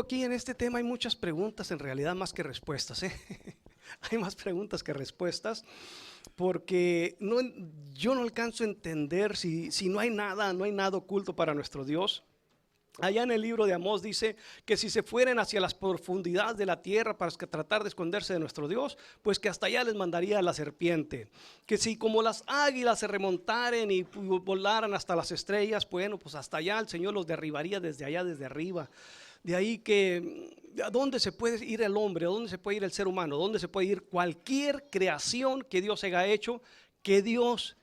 aquí en este tema hay muchas preguntas, en realidad más que respuestas, ¿eh? Hay más preguntas que respuestas, porque yo no alcanzo a entender si no hay nada oculto para nuestro Dios. Allá en el libro de Amós dice que si se fueren hacia las profundidades de la tierra para tratar de esconderse de nuestro Dios, pues que hasta allá les mandaría la serpiente. Que si como las águilas se remontaren y volaran hasta las estrellas, bueno, pues hasta allá el Señor los derribaría desde allá, desde arriba. De ahí que ¿a dónde se puede ir el hombre? ¿A dónde se puede ir el ser humano? ¿A dónde se puede ir cualquier creación que Dios haya hecho, que Dios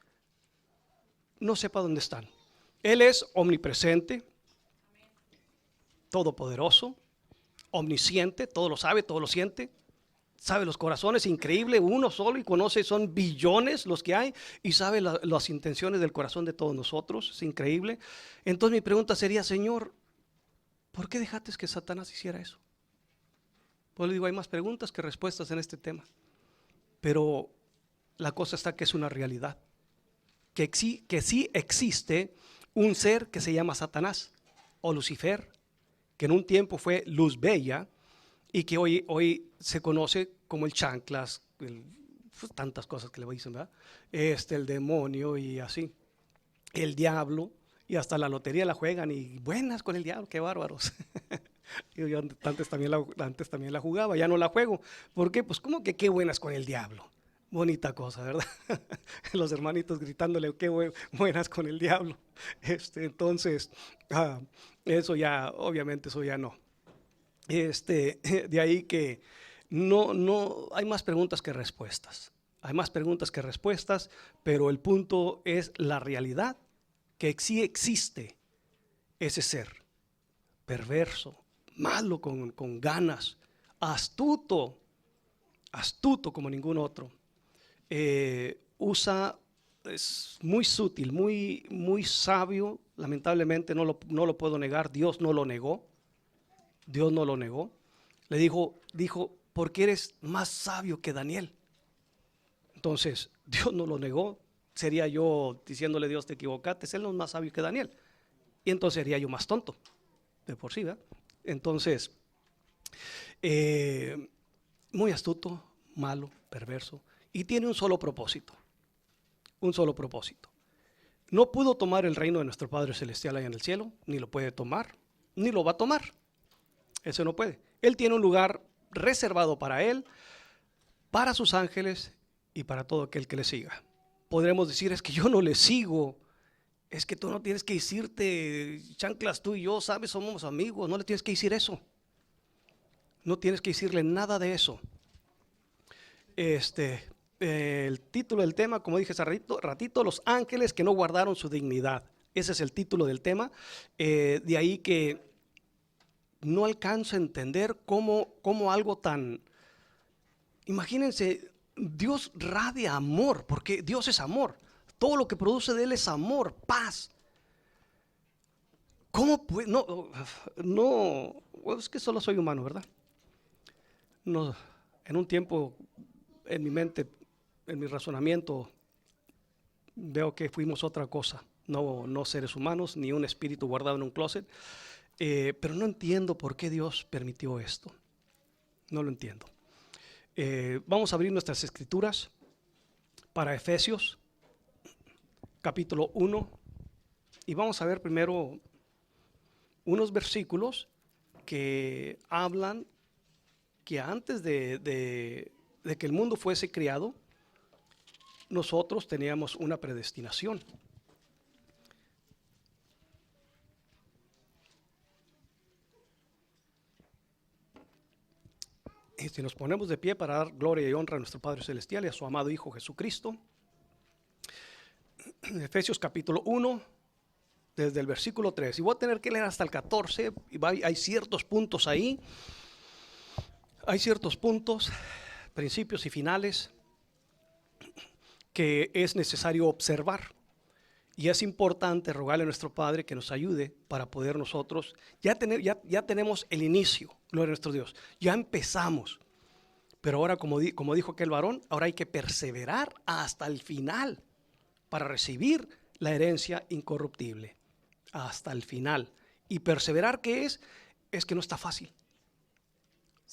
no sepa dónde están? Él es omnipresente, todopoderoso, omnisciente, todo lo sabe, todo lo siente, sabe los corazones, increíble, uno solo y conoce, son billones los que hay y sabe las intenciones del corazón de todos nosotros, es increíble. Entonces mi pregunta sería, Señor, ¿por qué dejaste que Satanás hiciera eso? Pues le digo, hay más preguntas que respuestas en este tema, pero la cosa está que es una realidad, que sí existe un ser que se llama Satanás o Lucifer, que en un tiempo fue luz bella y que hoy se conoce como el chanclas, pues, tantas cosas que le dicen, ¿verdad? El demonio y así, el diablo, y hasta la lotería la juegan y buenas con el diablo, qué bárbaros. Yo antes también la jugaba, ya no la juego. ¿Por qué? Pues como que qué buenas con el diablo. Bonita cosa, ¿verdad? Los hermanitos gritándole qué buenas con el diablo. Entonces, eso ya, obviamente eso ya no. De ahí que no hay más preguntas que respuestas. Hay más preguntas que respuestas, pero el punto es la realidad, que sí existe ese ser perverso, malo con ganas, astuto como ningún otro. Es muy sutil, muy sabio. Lamentablemente no lo puedo negar. Dios no lo negó. Le dijo, porque eres más sabio que Daniel. Entonces, Dios no lo negó. Sería yo diciéndole, Dios, te equivocaste, él no es más sabio que Daniel. Y entonces sería yo más tonto, de por sí, ¿verdad? Entonces, muy astuto, malo, perverso, y tiene un solo propósito. No pudo tomar el reino de nuestro Padre Celestial allá en el cielo, ni lo puede tomar, ni lo va a tomar. Eso no puede. Él tiene un lugar reservado para él, para sus ángeles y para todo aquel que le siga. Podremos decir, es que yo no le sigo. Es que tú no tienes que decirte, chanclas, tú y yo, sabes, somos amigos. No le tienes que decir eso. No tienes que decirle nada de eso. El título del tema, como dije hace ratito, los ángeles que no guardaron su dignidad. Ese es el título del tema. De ahí que no alcanzo a entender cómo algo tan... Imagínense, Dios radia amor, porque Dios es amor. Todo lo que produce de Él es amor, paz. ¿Cómo puede? No, es que solo soy humano, ¿verdad? No, en un tiempo, en mi mente, en mi razonamiento, veo que fuimos otra cosa. No seres humanos, ni un espíritu guardado en un closet. Pero no entiendo por qué Dios permitió esto. No lo entiendo. Vamos a abrir nuestras escrituras para Efesios, capítulo 1. Y vamos a ver primero unos versículos que hablan que antes de que el mundo fuese creado, nosotros teníamos una predestinación. Y si nos ponemos de pie para dar gloria y honra a nuestro Padre Celestial y a su amado Hijo Jesucristo, Efesios capítulo 1, desde el versículo 3, y voy a tener que leer hasta el 14, y hay ciertos puntos ahí, principios y finales, que es necesario observar. Y es importante rogarle a nuestro Padre que nos ayude para poder nosotros, ya tenemos el inicio, gloria a nuestro Dios, ya empezamos. Pero ahora, como dijo aquel varón, ahora hay que perseverar hasta el final para recibir la herencia incorruptible. Hasta el final. Y perseverar, ¿qué es? Es que no está fácil.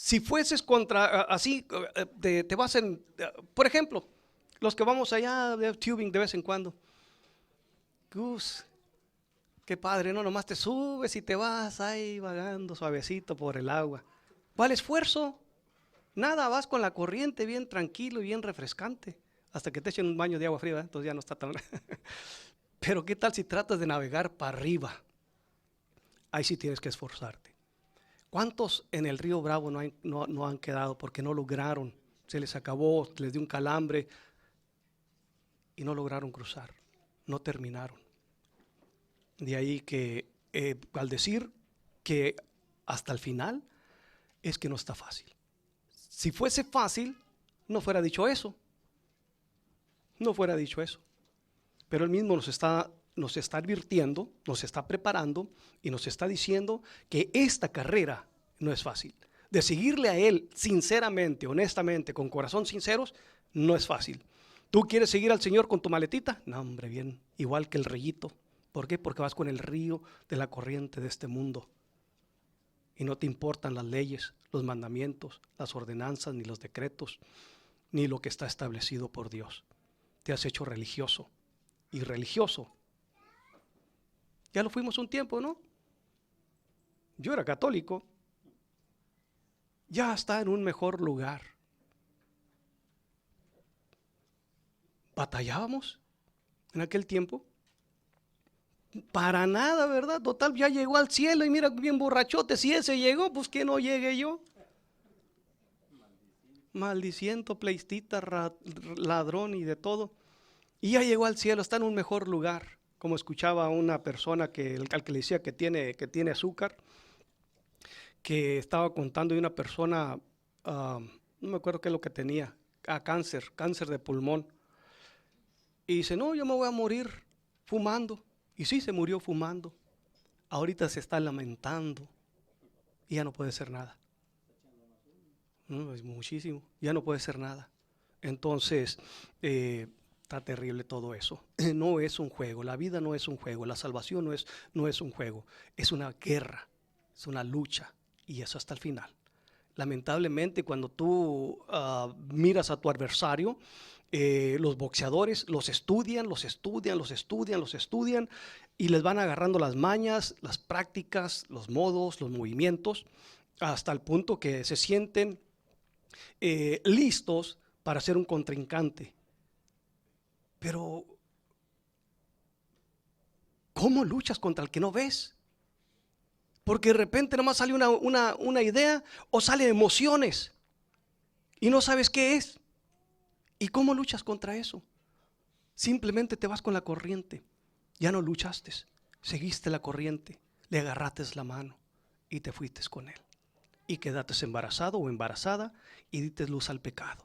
Si fueses contra, así, te vas en, por ejemplo, los que vamos allá de tubing de vez en cuando. Gus, qué padre, ¿no? Nomás te subes y te vas ahí vagando suavecito por el agua. ¿Cuál esfuerzo? Nada, vas con la corriente bien tranquilo y bien refrescante. Hasta que te echen un baño de agua fría, ¿verdad? Entonces ya no está tan... Pero ¿qué tal si tratas de navegar para arriba? Ahí sí tienes que esforzarte. ¿Cuántos en el río Bravo no han quedado porque no lograron? Se les acabó, les dio un calambre y no lograron cruzar, no terminaron. De ahí que al decir que hasta el final es que no está fácil. Si fuese fácil, no fuera dicho eso. No fuera dicho eso. Pero Él mismo nos está advirtiendo, nos está preparando y nos está diciendo que esta carrera no es fácil. De seguirle a Él sinceramente, honestamente, con corazón sinceros, no es fácil. ¿Tú quieres seguir al Señor con tu maletita? No, hombre, bien, igual que el reyito. ¿Por qué? Porque vas con el río de la corriente de este mundo. Y no te importan las leyes, los mandamientos, las ordenanzas, ni los decretos, ni lo que está establecido por Dios. Te has hecho religioso. Y religioso. Ya lo fuimos un tiempo, ¿no? Yo era católico. Ya está en un mejor lugar. ¿Batallábamos en aquel tiempo? Para nada, ¿verdad? Total, ya llegó al cielo y mira bien borrachote. Si ese llegó, pues que no llegue yo. Maldiciento, pleistita, ladrón y de todo. Y ya llegó al cielo, está en un mejor lugar. Como escuchaba a una persona al que le decía que tiene azúcar, que estaba contando de una persona, no me acuerdo qué es lo que tenía, cáncer de pulmón. Y dice, no, yo me voy a morir fumando. Y sí, se murió fumando. Ahorita se está lamentando y ya no puede hacer nada. No, es muchísimo, ya no puede hacer nada. Entonces, está terrible todo eso. No es un juego, la vida no es un juego, la salvación no es un juego, es una guerra, es una lucha y eso hasta el final. Lamentablemente, cuando tú miras a tu adversario, los boxeadores los estudian y les van agarrando las mañas, las prácticas, los modos, los movimientos, hasta el punto que se sienten listos para ser un contrincante. Pero, ¿cómo luchas contra el que no ves? Porque de repente nomás sale una idea o sale emociones y no sabes qué es. ¿Y cómo luchas contra eso? Simplemente te vas con la corriente. Ya no luchaste, seguiste la corriente, le agarraste la mano y te fuiste con él. Y quedaste embarazado o embarazada y diste luz al pecado.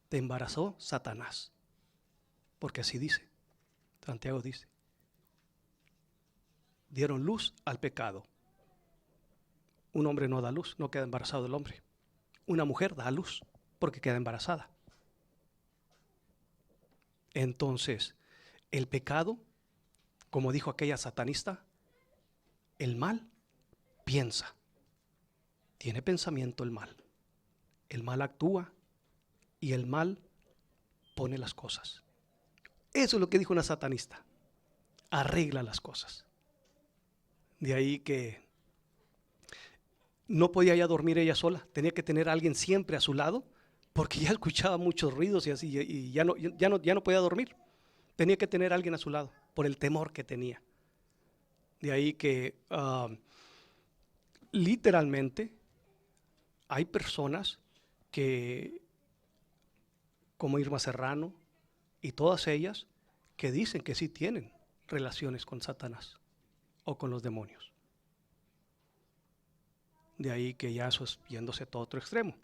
Te embarazó Satanás. Porque así dice, Santiago dice, dieron luz al pecado. Un hombre no da luz, no queda embarazado el hombre. Una mujer da luz porque queda embarazada. Entonces, el pecado, como dijo aquella satanista, el mal piensa. Tiene pensamiento el mal. El mal actúa y el mal pone las cosas. Eso es lo que dijo una satanista. Arregla las cosas. De ahí que no podía ya dormir ella sola. Tenía que tener a alguien siempre a su lado porque ya escuchaba muchos ruidos y así y ya no podía dormir. Tenía que tener a alguien a su lado por el temor que tenía. De ahí que literalmente hay personas que, como Irma Serrano y todas ellas, que dicen que sí tienen relaciones con Satanás o con los demonios. De ahí que ya eso es yéndose a todo otro extremo.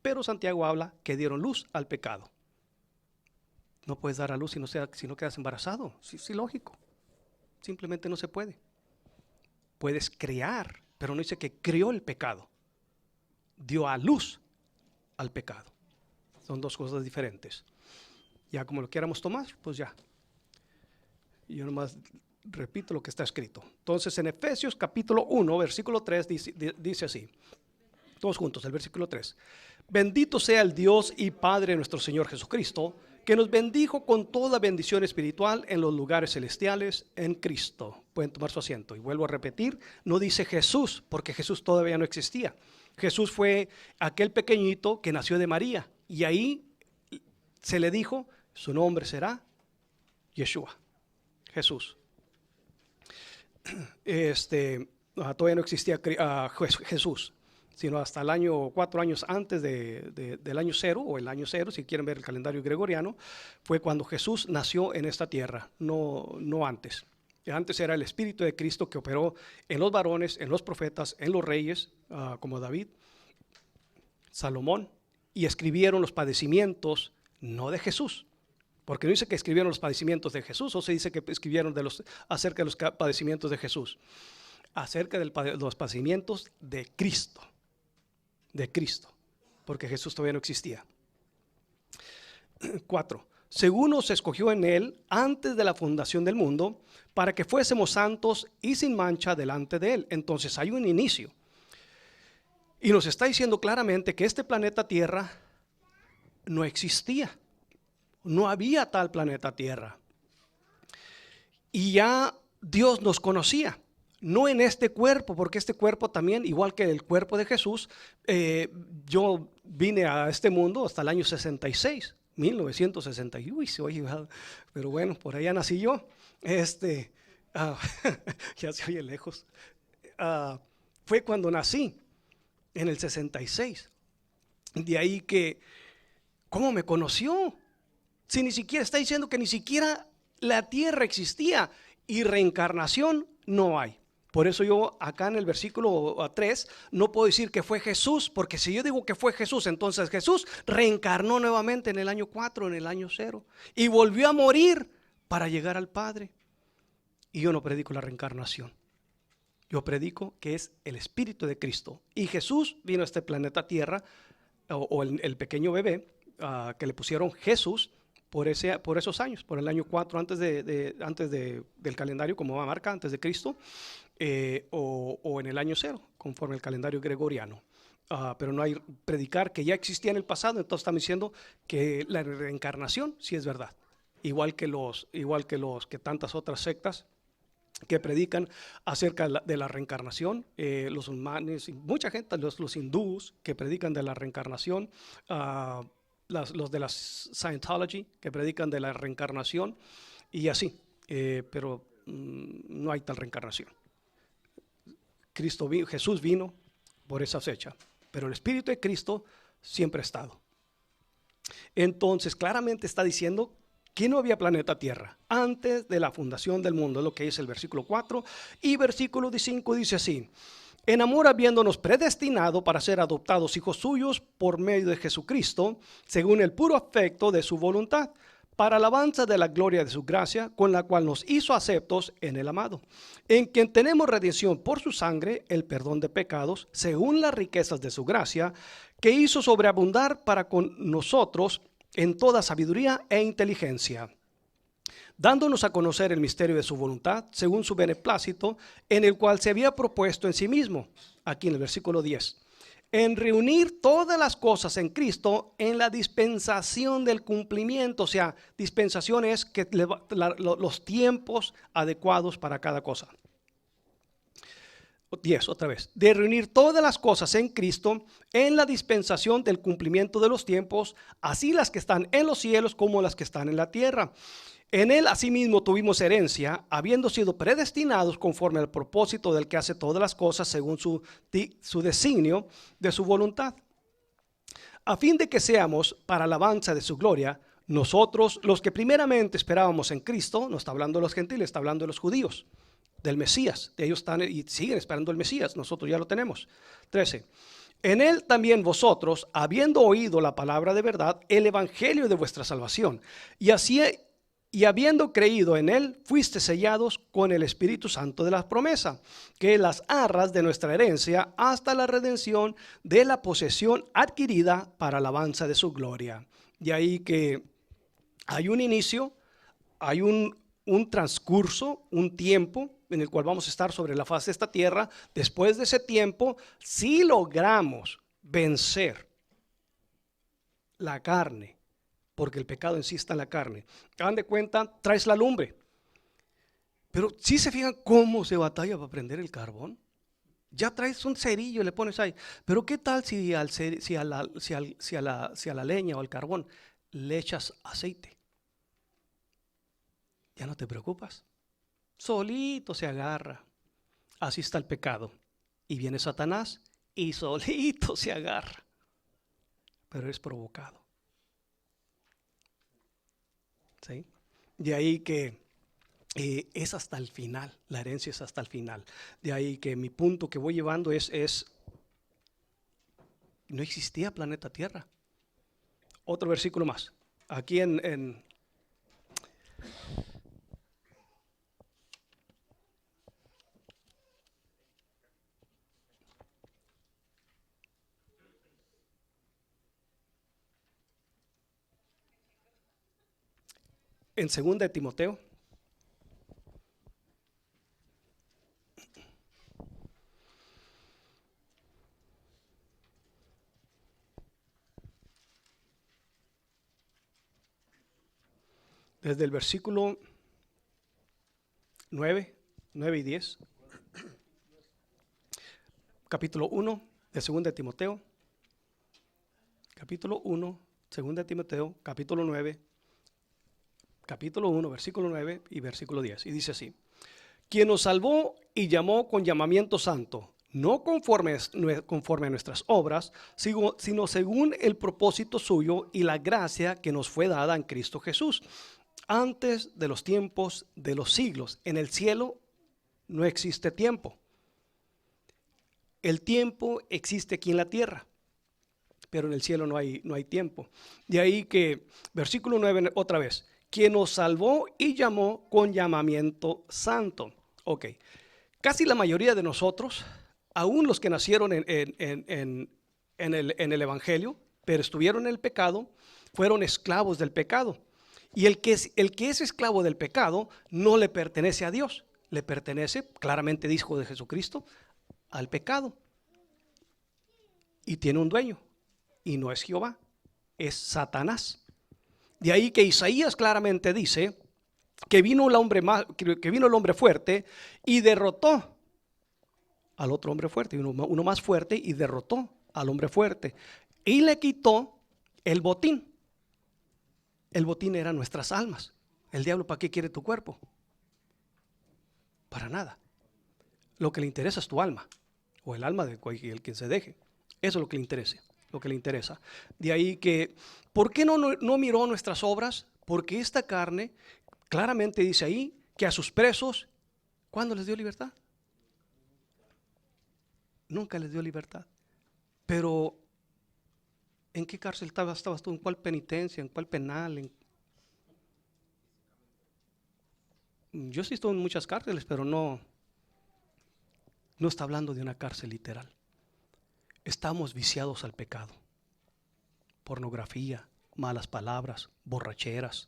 Pero Santiago habla que dieron luz al pecado. No puedes dar a luz si no quedas embarazado. Sí, lógico. Simplemente no se puede. Puedes crear, pero no dice que creó el pecado. Dio a luz al pecado. Son dos cosas diferentes. Ya como lo quieramos tomar, pues ya. Yo nomás repito lo que está escrito. Entonces en Efesios capítulo 1, versículo 3 dice así. Todos juntos, el versículo 3. Bendito sea el Dios y Padre de nuestro Señor Jesucristo, que nos bendijo con toda bendición espiritual en los lugares celestiales en Cristo. Pueden tomar su asiento. Y vuelvo a repetir, no dice Jesús, porque Jesús todavía no existía. Jesús fue aquel pequeñito que nació de María. Y ahí se le dijo, su nombre será Yeshua, Jesús. Todavía no existía Jesús, sino hasta el año 4 años antes del año 0, o el año 0, si quieren ver el calendario gregoriano, fue cuando Jesús nació en esta tierra, no antes. Antes era el Espíritu de Cristo que operó en los varones, en los profetas, en los reyes, como David, Salomón, y escribieron los padecimientos, no de Jesús, porque no dice que escribieron los padecimientos de Jesús, o se dice que escribieron acerca de los padecimientos de Jesús, acerca de los padecimientos de Cristo, porque Jesús todavía no existía. 4. Según nos escogió en él antes de la fundación del mundo, para que fuésemos santos y sin mancha delante de él. Entonces hay un inicio. Y nos está diciendo claramente que este planeta Tierra no existía. No había tal planeta Tierra. Y ya Dios nos conocía. No en este cuerpo, porque este cuerpo también, igual que el cuerpo de Jesús, yo vine a este mundo hasta el año 66. 1961, uy, se oye, pero bueno, por allá nací yo. Ya se oye lejos. Fue cuando nací, en el 66. De ahí que, ¿cómo me conoció? Si ni siquiera está diciendo que ni siquiera la tierra existía y reencarnación no hay. Por eso yo acá en el versículo 3 no puedo decir que fue Jesús, porque si yo digo que fue Jesús, entonces Jesús reencarnó nuevamente en el año 4, en el año 0, y volvió a morir para llegar al Padre. Y yo no predico la reencarnación. Yo predico que es el Espíritu de Cristo. Y Jesús vino a este planeta Tierra, o el pequeño bebé que le pusieron Jesús, por esos años, por el año 4 antes del calendario, como va a marcar, antes de Cristo, o en el año 0, conforme el calendario gregoriano. Pero no hay predicar que ya existía en el pasado, entonces estamos diciendo que la reencarnación sí es verdad. Igual que tantas otras sectas que predican acerca de la reencarnación, los musulmanes, mucha gente, los hindús que predican de la reencarnación, los de la Scientology que predican de la reencarnación y así, pero no hay tal reencarnación. Jesús vino por esa fecha, pero el Espíritu de Cristo siempre ha estado. Entonces claramente está diciendo que no había planeta Tierra antes de la fundación del mundo, es lo que dice el versículo 4, y versículo 5 dice así: en amor habiéndonos predestinado para ser adoptados hijos suyos por medio de Jesucristo, según el puro afecto de su voluntad, para alabanza de la gloria de su gracia, con la cual nos hizo aceptos en el amado, en quien tenemos redención por su sangre, el perdón de pecados, según las riquezas de su gracia, que hizo sobreabundar para con nosotros en toda sabiduría e inteligencia, dándonos a conocer el misterio de su voluntad, según su beneplácito, en el cual se había propuesto en sí mismo, aquí en el versículo 10, en reunir todas las cosas en Cristo en la dispensación del cumplimiento. O sea, dispensación es que los tiempos adecuados para cada cosa. 10, otra vez. De reunir todas las cosas en Cristo en la dispensación del cumplimiento de los tiempos, así las que están en los cielos como las que están en la tierra. En él asimismo tuvimos herencia, habiendo sido predestinados conforme al propósito del que hace todas las cosas según su designio de su voluntad, a fin de que seamos para alabanza de su gloria, nosotros los que primeramente esperábamos en Cristo. No está hablando de los gentiles, está hablando de los judíos, del Mesías. Ellos están y siguen esperando el Mesías, nosotros ya lo tenemos. 13. En él también vosotros, habiendo oído la palabra de verdad, el evangelio de vuestra salvación, y habiendo creído en él, fuiste sellados con el Espíritu Santo de la promesa, que las arras de nuestra herencia hasta la redención de la posesión adquirida para alabanza de su gloria. Y ahí que hay un inicio, hay un transcurso, un tiempo en el cual vamos a estar sobre la faz de esta tierra. Después de ese tiempo, si logramos vencer la carne, porque el pecado en sí está en la carne. Hagan de cuenta, traes la lumbre. Pero si se fijan cómo se batalla para prender el carbón. Ya traes un cerillo y le pones ahí. Pero ¿qué tal si a la leña o al carbón le echas aceite? Ya no te preocupas. Solito se agarra. Así está el pecado. Y viene Satanás y solito se agarra. Pero es provocado. ¿Sí? De ahí que es hasta el final. La herencia es hasta el final. De ahí que mi punto que voy llevando es no existía planeta Tierra. Otro versículo más. Aquí en 2 de Timoteo. Desde el versículo 9 y 10. Capítulo 1 de 2 de Timoteo. Capítulo 1, 2 de Timoteo, capítulo 9. Capítulo 1, versículo 9 y versículo 10. Y dice así: quien nos salvó y llamó con llamamiento santo, no conforme a nuestras obras, sino según el propósito suyo y la gracia que nos fue dada en Cristo Jesús, antes de los tiempos de los siglos. En el cielo no existe tiempo. El tiempo existe aquí en la tierra, pero en el cielo no hay tiempo. De ahí que, versículo 9 otra vez, quien nos salvó y llamó con llamamiento santo. Ok, casi la mayoría de nosotros, aún los que nacieron en el Evangelio, pero estuvieron en el pecado, fueron esclavos del pecado. Y el que es esclavo del pecado no le pertenece a Dios, le pertenece, claramente dijo de Jesucristo, al pecado. Y tiene un dueño, y no es Jehová, es Satanás. De ahí que Isaías claramente dice que vino el hombre fuerte y derrotó al otro hombre fuerte, uno más fuerte, y derrotó al hombre fuerte y le quitó el botín. El botín eran nuestras almas. El diablo, ¿para qué quiere tu cuerpo? Para nada. Lo que le interesa es tu alma, o el alma de el quien se deje. Eso es lo que le interesa. De ahí que, ¿por qué no miró nuestras obras? Porque esta carne claramente dice ahí que a sus presos, ¿cuándo les dio libertad? Nunca les dio libertad. Pero, ¿en qué cárcel estabas tú? ¿En cuál penitencia? ¿En cuál penal? Yo sí estoy en muchas cárceles, pero no está hablando de una cárcel literal. Estamos viciados al pecado. Pornografía, malas palabras, borracheras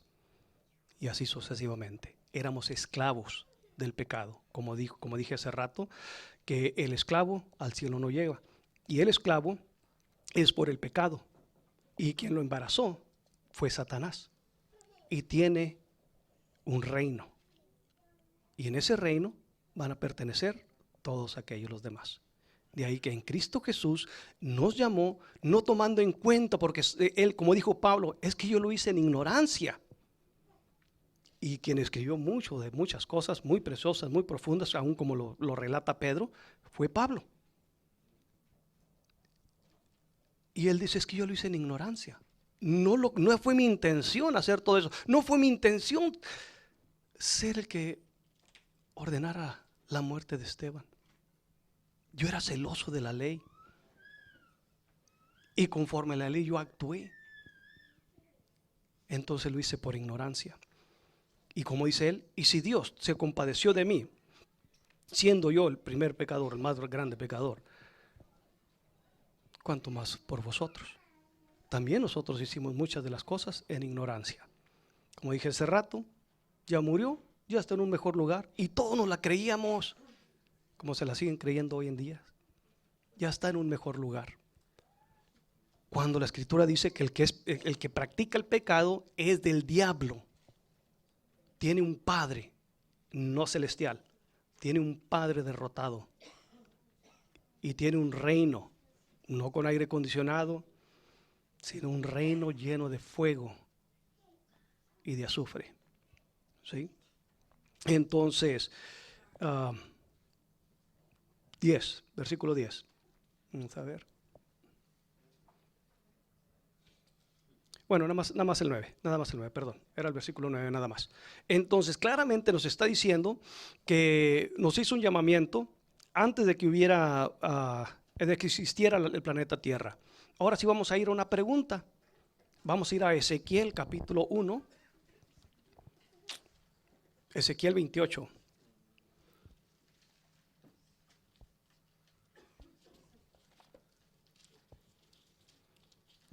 y así sucesivamente. Éramos esclavos del pecado. Como dije hace rato, que el esclavo al cielo no llega. Y el esclavo es por el pecado. Y quien lo embarazó fue Satanás. Y tiene un reino. Y en ese reino van a pertenecer todos aquellos los demás. De ahí que en Cristo Jesús nos llamó, no tomando en cuenta, porque él, como dijo Pablo, es que yo lo hice en ignorancia. Y quien escribió mucho de muchas cosas muy preciosas, muy profundas, aún como lo relata Pedro, fue Pablo. Y él dice, es que yo lo hice en ignorancia. No fue mi intención hacer todo eso. No fue mi intención ser el que ordenara la muerte de Esteban. Yo era celoso de la ley. Y conforme a la ley yo actué. Entonces lo hice por ignorancia. Y como dice él, y si Dios se compadeció de mí, siendo yo el primer pecador, el más grande pecador, ¿cuánto más por vosotros? También nosotros hicimos muchas de las cosas en ignorancia. Como dije hace rato, ya murió, ya está en un mejor lugar. Y todos nos la creíamos, como se la siguen creyendo hoy en día. Ya está en un mejor lugar. cuando la Escritura dice que el que practica el pecado es del diablo. Tiene un padre no celestial, tiene un padre derrotado y tiene un reino, no con aire acondicionado, sino un reino lleno de fuego y de azufre. ¿Sí? Entonces, 10, versículo 10. Vamos a ver. Bueno, nada más el 9, perdón. Era el versículo 9 nada más. Entonces, claramente nos está diciendo que nos hizo un llamamiento antes de que de que existiera el planeta Tierra. Ahora sí vamos a ir a una pregunta. Vamos a ir a Ezequiel capítulo 1. Ezequiel 28.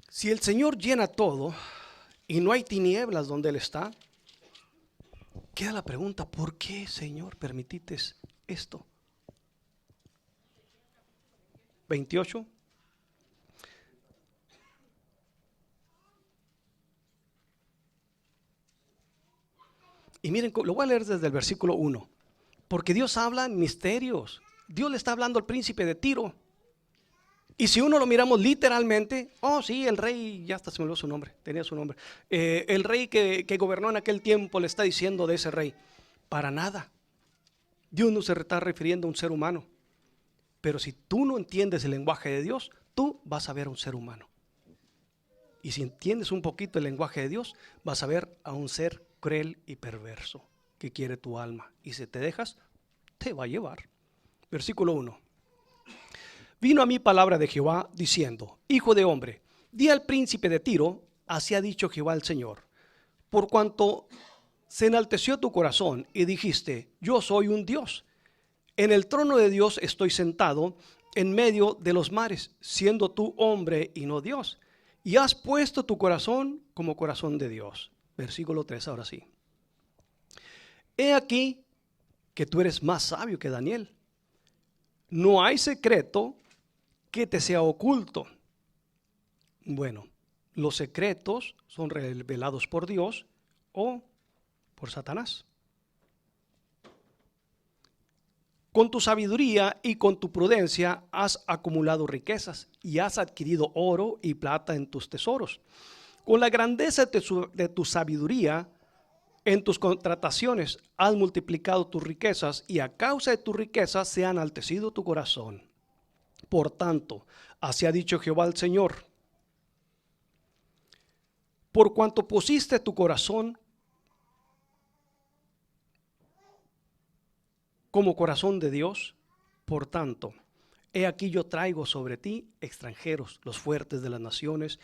Si el Señor llena todo y no hay tinieblas donde Él está, queda la pregunta, ¿por qué, Señor, permitiste esto? 28. Y miren, lo voy a leer desde el versículo 1. Porque Dios habla en misterios. Dios le está hablando al príncipe de Tiro. Y si uno lo miramos literalmente, oh sí, el rey, ya hasta se me olvidó su nombre, tenía su nombre. El rey que gobernó en aquel tiempo le está diciendo de ese rey. Para nada. Dios no se está refiriendo a un ser humano. Pero si tú no entiendes el lenguaje de Dios, tú vas a ver a un ser humano. Y si entiendes un poquito el lenguaje de Dios, vas a ver a un ser cruel y perverso que quiere tu alma. Y si te dejas, te va a llevar. Versículo 1. Vino a mí palabra de Jehová diciendo, hijo de hombre, di al príncipe de Tiro, así ha dicho Jehová el Señor, por cuanto se enalteció tu corazón y dijiste, yo soy un Dios. En el trono de Dios estoy sentado en medio de los mares, siendo tú hombre y no Dios. Y has puesto tu corazón como corazón de Dios. Versículo 3, ahora sí. He aquí que tú eres más sabio que Daniel. No hay secreto que te sea oculto. Bueno, los secretos son revelados por Dios o por Satanás. Con tu sabiduría y con tu prudencia has acumulado riquezas y has adquirido oro y plata en tus tesoros. Con la grandeza de tu sabiduría en tus contrataciones has multiplicado tus riquezas y a causa de tus riquezas se ha enaltecido tu corazón. Por tanto, así ha dicho Jehová el Señor, por cuanto pusiste tu corazón como corazón de Dios, por tanto, he aquí yo traigo sobre ti extranjeros, los fuertes de las naciones,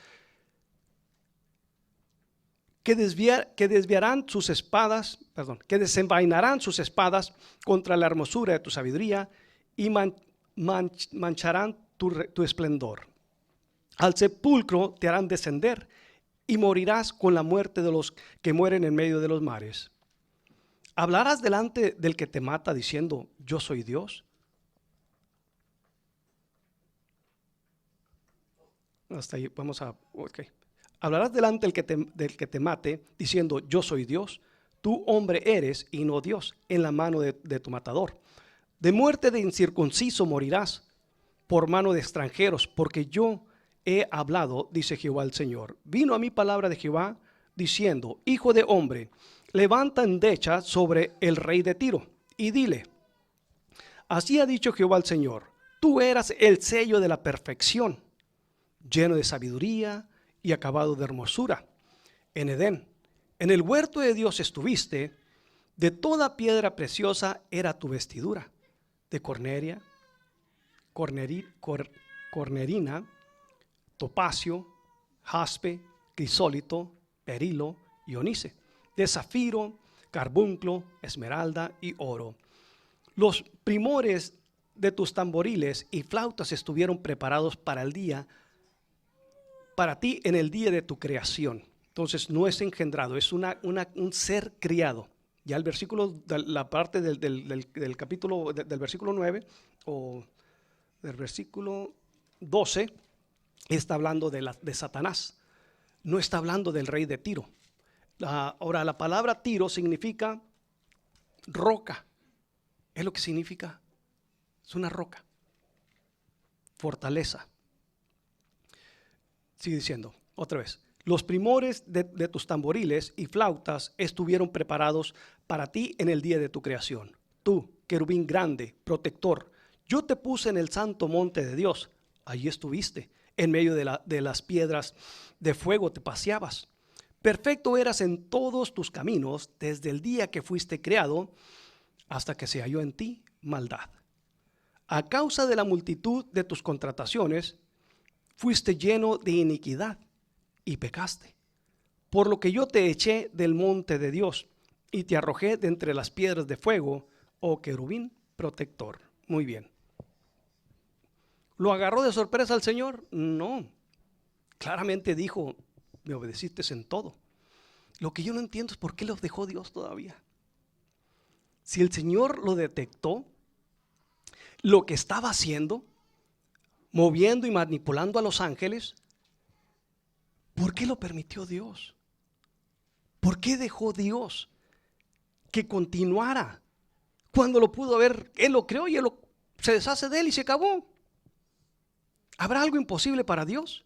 que desviarán sus espadas, que desenvainarán sus espadas contra la hermosura de tu sabiduría y mancharán tu esplendor. Al sepulcro te harán descender y morirás con la muerte de los que mueren en medio de los mares. ¿Hablarás delante del que te mata diciendo, yo soy Dios? Hasta ahí vamos a... Okay. ¿Hablarás delante del que te mate diciendo, yo soy Dios? Tú hombre eres y no Dios, en la mano de tu matador. De muerte de incircunciso morirás por mano de extranjeros, porque yo he hablado, dice Jehová el Señor. Vino a mí palabra de Jehová diciendo, hijo de hombre, levanta endecha sobre el rey de Tiro y dile, así ha dicho Jehová el Señor, tú eras el sello de la perfección, lleno de sabiduría y acabado de hermosura. En Edén, en el huerto de Dios estuviste, de toda piedra preciosa era tu vestidura, de cornerina, topacio, jaspe, crisólito, berilo y onice, de zafiro, carbunclo, esmeralda y oro. Los primores de tus tamboriles y flautas estuvieron preparados para ti en el día de tu creación. Entonces no es engendrado, es un ser criado. Ya el versículo, la parte del capítulo, del versículo 9 o del versículo 12, está hablando de Satanás, no está hablando del rey de Tiro. Ahora, la palabra Tiro significa roca, es lo que significa, es una roca, fortaleza. Sigue diciendo, otra vez, los primores de tus tamboriles y flautas estuvieron preparados para ti en el día de tu creación. Tú, querubín grande, protector, yo te puse en el santo monte de Dios. Allí estuviste, en medio de las piedras de fuego te paseabas. Perfecto eras en todos tus caminos desde el día que fuiste creado hasta que se halló en ti maldad. A causa de la multitud de tus contrataciones, fuiste lleno de iniquidad y pecaste. Por lo que yo te eché del monte de Dios y te arrojé de entre las piedras de fuego, oh querubín protector. Muy bien. ¿Lo agarró de sorpresa al Señor? No. Claramente dijo, me obedeciste en todo. Lo que yo no entiendo es por qué los dejó Dios todavía. Si el Señor lo detectó, lo que estaba haciendo, moviendo y manipulando a los ángeles, ¿por qué lo permitió Dios? ¿Por qué dejó Dios que continuara cuando lo pudo haber? Él lo creó y se deshace de él y se acabó. ¿Habrá algo imposible para Dios?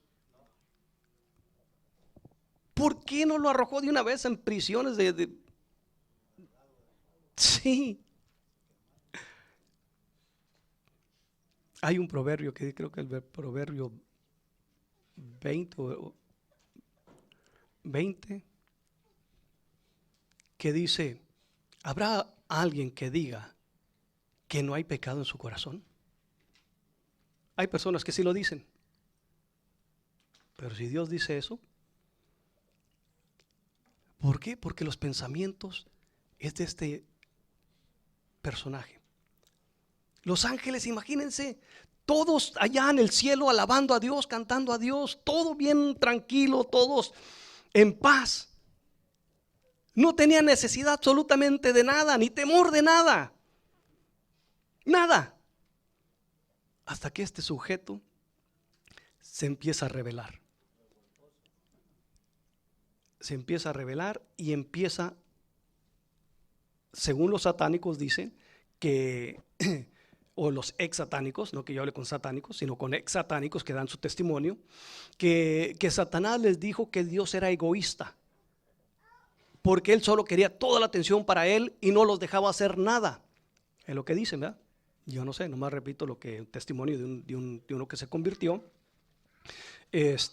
¿Por qué no lo arrojó de una vez en prisiones Sí. Hay un proverbio que creo que es el proverbio 20 que dice, ¿habrá alguien que diga que no hay pecado en su corazón? Hay personas que sí lo dicen, pero si Dios dice eso, ¿por qué? Porque los pensamientos es de este personaje. Los ángeles, imagínense, todos allá en el cielo alabando a Dios, cantando a Dios, todo bien tranquilo, todos en paz. No tenían necesidad absolutamente de nada, ni temor de nada. Nada. Hasta que este sujeto se empieza a rebelar. Se empieza a rebelar y empieza, según los satánicos dicen, que, o los ex satánicos, no que yo hable con satánicos, sino con ex satánicos que dan su testimonio, que Satanás les dijo que Dios era egoísta, porque él solo quería toda la atención para él y no los dejaba hacer nada. Es lo que dicen, ¿verdad? Yo no sé, nomás repito el testimonio de uno que se convirtió. Y es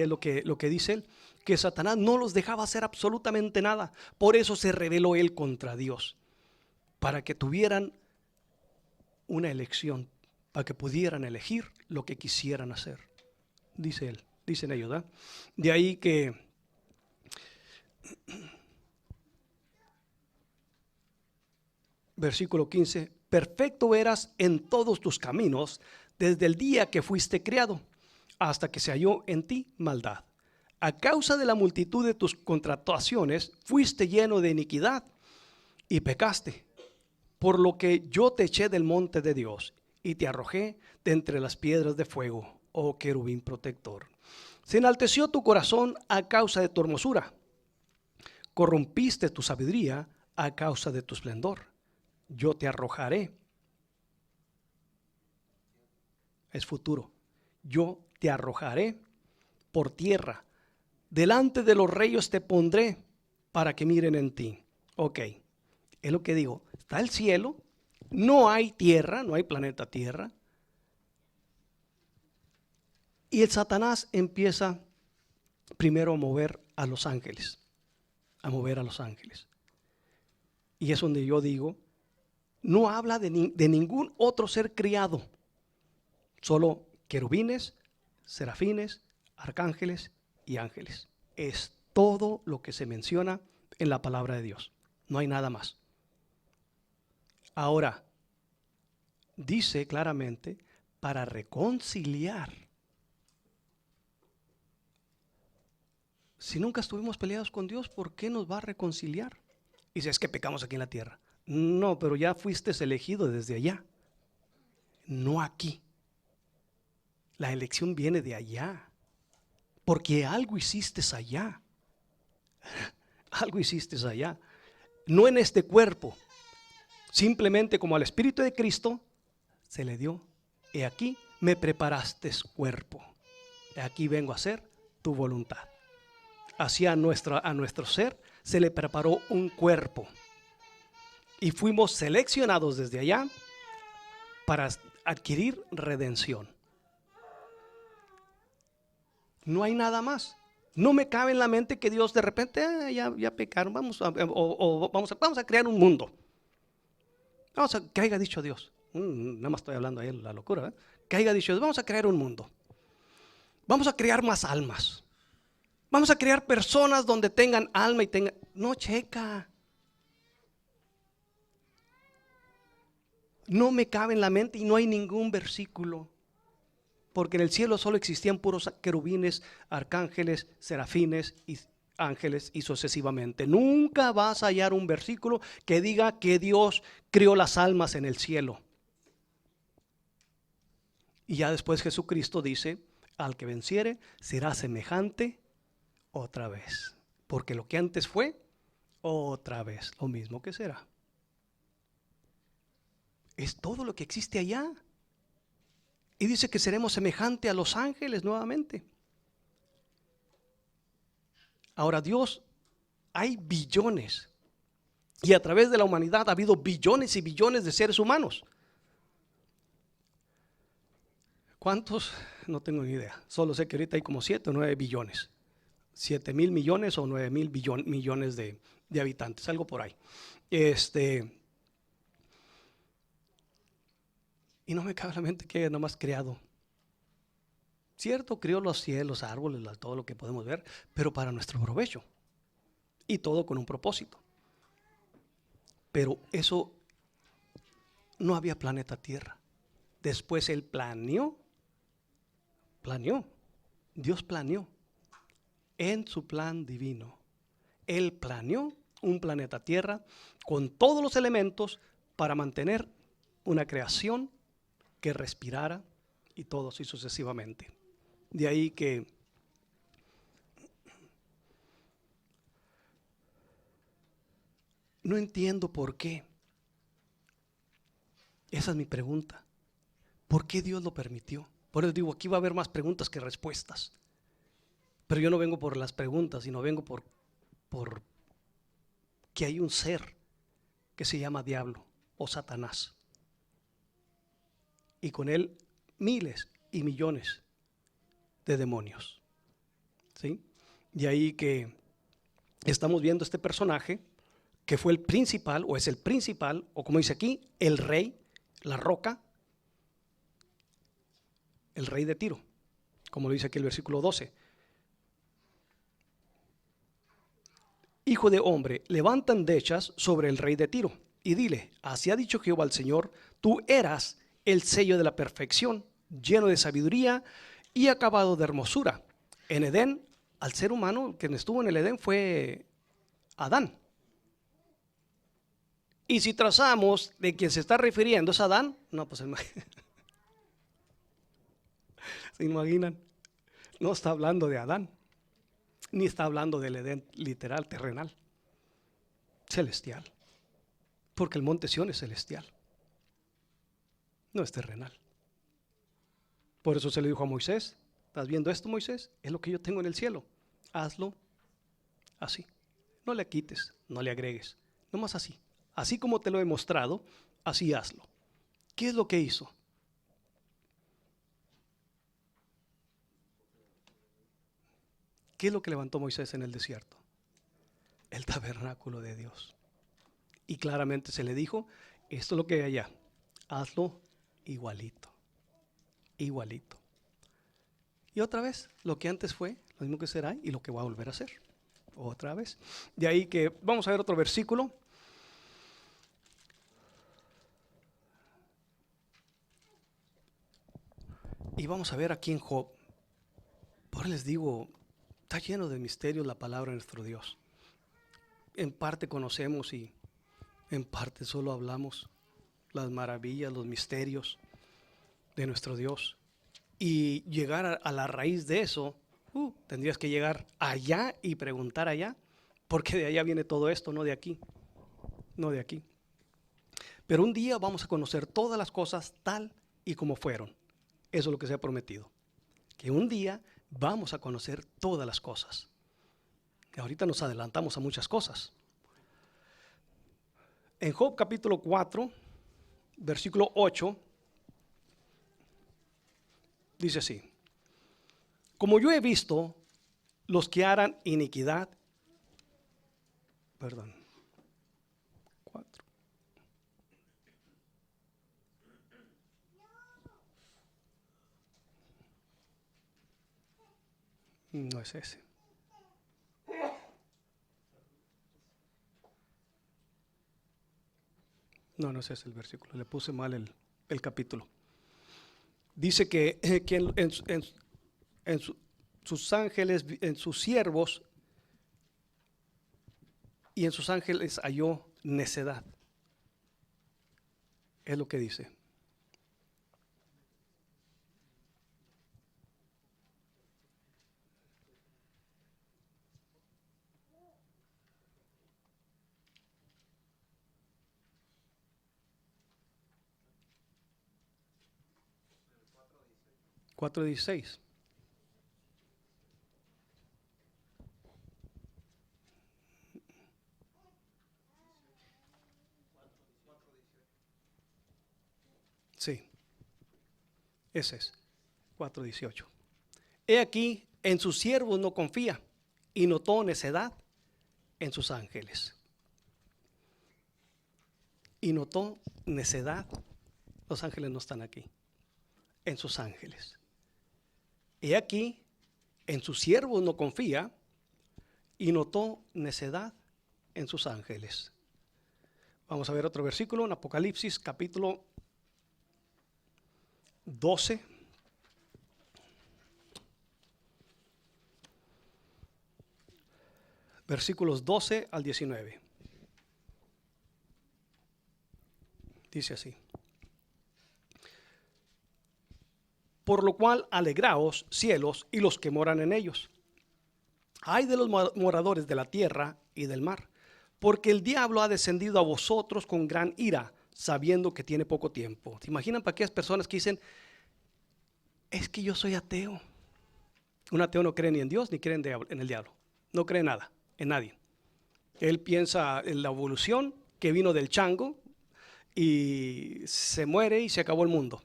lo que dice él, que Satanás no los dejaba hacer absolutamente nada. Por eso se rebeló él contra Dios, para que tuvieran una elección, para que pudieran elegir lo que quisieran hacer, dice él, dicen ellos, ¿verdad? De ahí que versículo 15, perfecto eras en todos tus caminos desde el día que fuiste creado hasta que se halló en ti maldad. A causa de la multitud de tus contrataciones fuiste lleno de iniquidad y pecaste, por lo que yo te eché del monte de Dios y te arrojé de entre las piedras de fuego, oh querubín protector. Se enalteció tu corazón a causa de tu hermosura, corrompiste tu sabiduría a causa de tu esplendor. Yo te arrojaré. Es futuro. Yo te arrojaré por tierra. Delante de los reyes te pondré para que miren en ti. Ok, es lo que digo. Está el cielo, no hay tierra, no hay planeta Tierra. Y el Satanás empieza primero a mover a los ángeles. A mover a los ángeles. Y es donde yo digo, no habla de ningún otro ser criado. Solo querubines, serafines, arcángeles y ángeles. Es todo lo que se menciona en la palabra de Dios. No hay nada más. Ahora, dice claramente, para reconciliar. Si nunca estuvimos peleados con Dios, ¿por qué nos va a reconciliar? Y dice, es que pecamos aquí en la tierra. No, pero ya fuiste elegido desde allá. No aquí. La elección viene de allá, porque algo hiciste allá. Algo hiciste allá. No en este cuerpo. Simplemente como al Espíritu de Cristo se le dio. He aquí me preparaste cuerpo. He aquí vengo a hacer tu voluntad. Así a nuestro ser se le preparó un cuerpo. Y fuimos seleccionados desde allá para adquirir redención. No hay nada más. No me cabe en la mente que Dios de repente ya pecaron, vamos a crear un mundo. Que haya dicho Dios, nada más estoy hablando ahí la locura, que haya dicho Dios, vamos a crear un mundo. Vamos a crear más almas. Vamos a crear personas donde tengan alma y tengan... No, checa. No me cabe en la mente y no hay ningún versículo. Porque en el cielo solo existían puros querubines, arcángeles, serafines y ángeles y sucesivamente. Nunca vas a hallar un versículo que diga que Dios crió las almas en el cielo. Y ya después Jesucristo dice, al que venciere será semejante otra vez. Porque lo que antes fue, otra vez lo mismo que será. Es todo lo que existe allá. Y dice que seremos semejante a los ángeles nuevamente. Ahora Dios, hay billones. Y a través de la humanidad ha habido billones y billones de seres humanos. ¿Cuántos? No tengo ni idea. Solo sé que ahorita hay como 7 o 9 billones. 7,000 millones o 9,000 millones de habitantes. Algo por ahí. Y no me cabe en la mente que haya nomás creado. Cierto, crió los cielos, árboles, todo lo que podemos ver, pero para nuestro provecho. Y todo con un propósito. Pero eso, no había planeta Tierra. Después Él planeó. Dios planeó. En su plan divino. Él planeó un planeta Tierra con todos los elementos para mantener una creación que respirara y todo así sucesivamente. De ahí que no entiendo por qué. Esa es mi pregunta. ¿Por qué Dios lo permitió? Por eso digo, aquí va a haber más preguntas que respuestas. Pero yo no vengo por las preguntas, sino vengo por que hay un ser que se llama diablo o Satanás. Y con él miles y millones de demonios. ¿Sí? De ahí que estamos viendo este personaje que fue el principal, o es el principal, o como dice aquí, el rey, la roca, el rey de Tiro, como lo dice aquí el versículo 12. Hijo de hombre, levanta endechas sobre el rey de Tiro y dile, así ha dicho Jehová el Señor, tú eras el sello de la perfección, lleno de sabiduría y acabado de hermosura. En Edén, al ser humano, quien estuvo en el Edén fue Adán. Y si trazamos de quien se está refiriendo es Adán, no, pues ¿se imaginan? No está hablando de Adán, ni está hablando del Edén literal, terrenal, celestial. Porque el monte Sión es celestial, no es terrenal. Por eso se le dijo a Moisés, ¿estás viendo esto, Moisés? Es lo que yo tengo en el cielo. Hazlo así. No le quites, no le agregues. Nomás así. Así como te lo he mostrado, así hazlo. ¿Qué es lo que hizo? ¿Qué es lo que levantó Moisés en el desierto? El tabernáculo de Dios. Y claramente se le dijo, esto es lo que hay allá. Hazlo igualito. Igualito. Y otra vez, lo que antes fue, lo mismo que será y lo que va a volver a ser. Otra vez. De ahí que vamos a ver otro versículo. Y vamos a ver aquí en Job. Por les digo, está lleno de misterios la palabra de nuestro Dios. En parte conocemos y en parte solo hablamos las maravillas, los misterios de nuestro Dios. y llegar a la raíz de eso, tendrías que llegar allá y preguntar allá, porque de allá viene todo esto, no de aquí, no de aquí. Pero un día vamos a conocer todas las cosas tal y como fueron. Eso es lo que se ha prometido. Que un día vamos a conocer todas las cosas. Y ahorita nos adelantamos a muchas cosas. En Job capítulo 4, versículo 8, dice así: como yo he visto los que harán iniquidad, perdón, 4. No es ese. No, no es ese el versículo. Le puse mal el capítulo. Dice que en sus ángeles, en sus siervos y en sus ángeles halló necedad. Es lo que dice. Cuatro 16. Sí, ese es 4:18. He aquí, en sus siervos no confía, y notó necedad en sus ángeles. Y notó necedad. Los ángeles no están aquí. En sus ángeles. He aquí, en sus siervos no confía, y notó necedad en sus ángeles. Vamos a ver otro versículo en Apocalipsis capítulo 12. Versículos 12 al 19. Dice así: por lo cual alegraos, cielos, y los que moran en ellos. Ay de los moradores de la tierra y del mar, porque el diablo ha descendido a vosotros con gran ira, sabiendo que tiene poco tiempo. ¿Se imaginan para aquellas personas que dicen: es que yo soy ateo? Un ateo no cree ni en Dios ni cree en el diablo. No cree nada, en nadie. Él piensa en la evolución, que vino del chango y se muere y se acabó el mundo.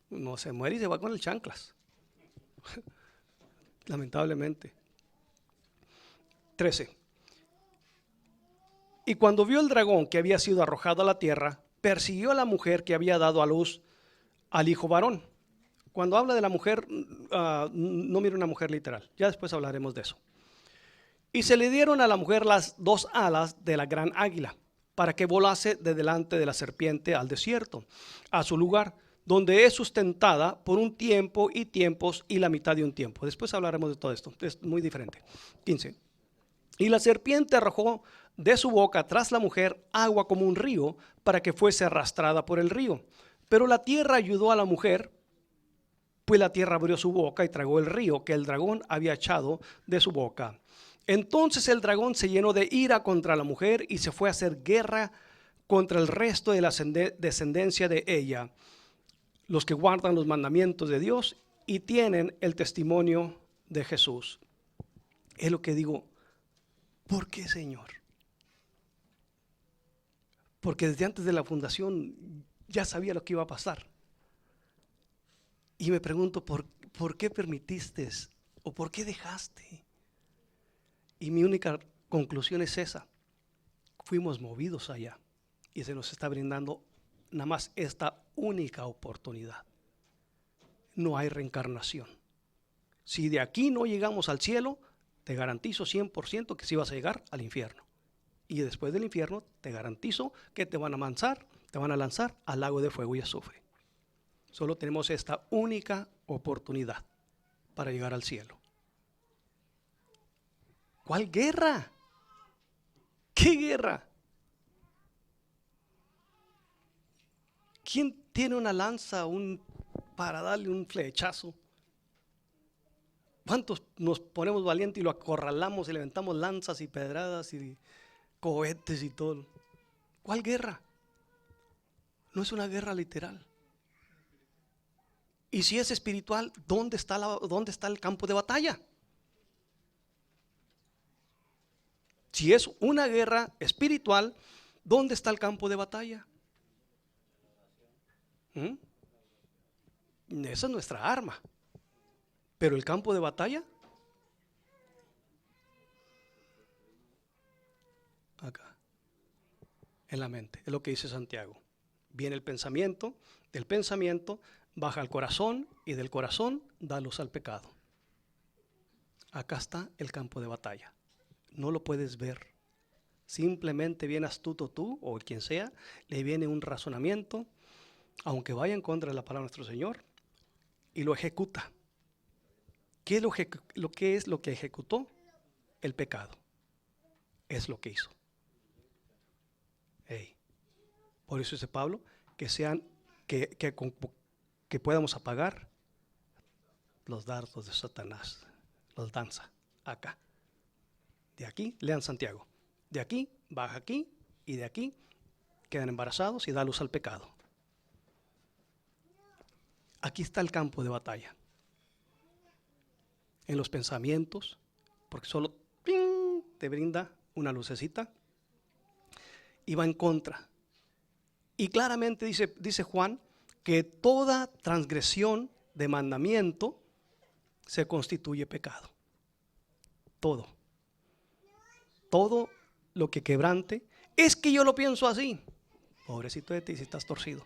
No, se muere y se va con el chanclas. Lamentablemente. 13. Y cuando vio el dragón que había sido arrojado a la tierra, persiguió a la mujer que había dado a luz al hijo varón. Cuando habla de la mujer, no mira una mujer literal. Ya después hablaremos de eso. Y se le dieron a la mujer las dos alas de la gran águila, para que volase de delante de la serpiente al desierto, a su lugar, donde es sustentada por un tiempo y tiempos y la mitad de un tiempo. Después hablaremos de todo esto, es muy diferente. 15. Y la serpiente arrojó de su boca tras la mujer agua como un río, para que fuese arrastrada por el río. Pero la tierra ayudó a la mujer, pues la tierra abrió su boca y tragó el río que el dragón había echado de su boca. Entonces el dragón se llenó de ira contra la mujer y se fue a hacer guerra contra el resto de la descendencia de ella, los que guardan los mandamientos de Dios y tienen el testimonio de Jesús. Es lo que digo: ¿por qué, Señor? Porque desde antes de la fundación ya sabía lo que iba a pasar. Y me pregunto, ¿por qué permitiste o por qué dejaste? Y mi única conclusión es esa: fuimos movidos allá y se nos está brindando nada más esta única oportunidad. No hay reencarnación. Si de aquí no llegamos al cielo, te garantizo 100% que sí vas a llegar al infierno. Y después del infierno te garantizo que te van a lanzar al lago de fuego y azufre. Solo tenemos esta única oportunidad para llegar al cielo. ¿Cuál guerra? ¿Qué guerra? ¿Quién tiene una lanza para darle un flechazo. ¿Cuántos nos ponemos valientes y lo acorralamos y le aventamos lanzas y pedradas y cohetes y todo? ¿Cuál guerra? No es una guerra literal. Y si es espiritual, ¿dónde está el campo de batalla? Si es una guerra espiritual, ¿dónde está el campo de batalla? Esa es nuestra arma. Pero el campo de batalla, acá, en la mente. Es lo que dice Santiago. Viene el pensamiento, del pensamiento baja al corazón y del corazón da luz al pecado. Acá está el campo de batalla. No lo puedes ver. Simplemente bien astuto tú o quien sea, le viene un razonamiento, aunque vaya en contra de la palabra de nuestro Señor, y lo ejecuta. ¿Qué es lo que ejecutó? El pecado. Es lo que hizo. Por eso dice Pablo que podamos apagar los dardos de Satanás. Los danza acá. De aquí, lean Santiago. De aquí, baja aquí, y de aquí quedan embarazados y da luz al pecado. Aquí está el campo de batalla. En los pensamientos, porque solo ¡ping!, te brinda una lucecita y va en contra. Y claramente dice Juan que toda transgresión de mandamiento se constituye pecado. Todo lo que quebrante, es que yo lo pienso así. Pobrecito de ti si estás torcido,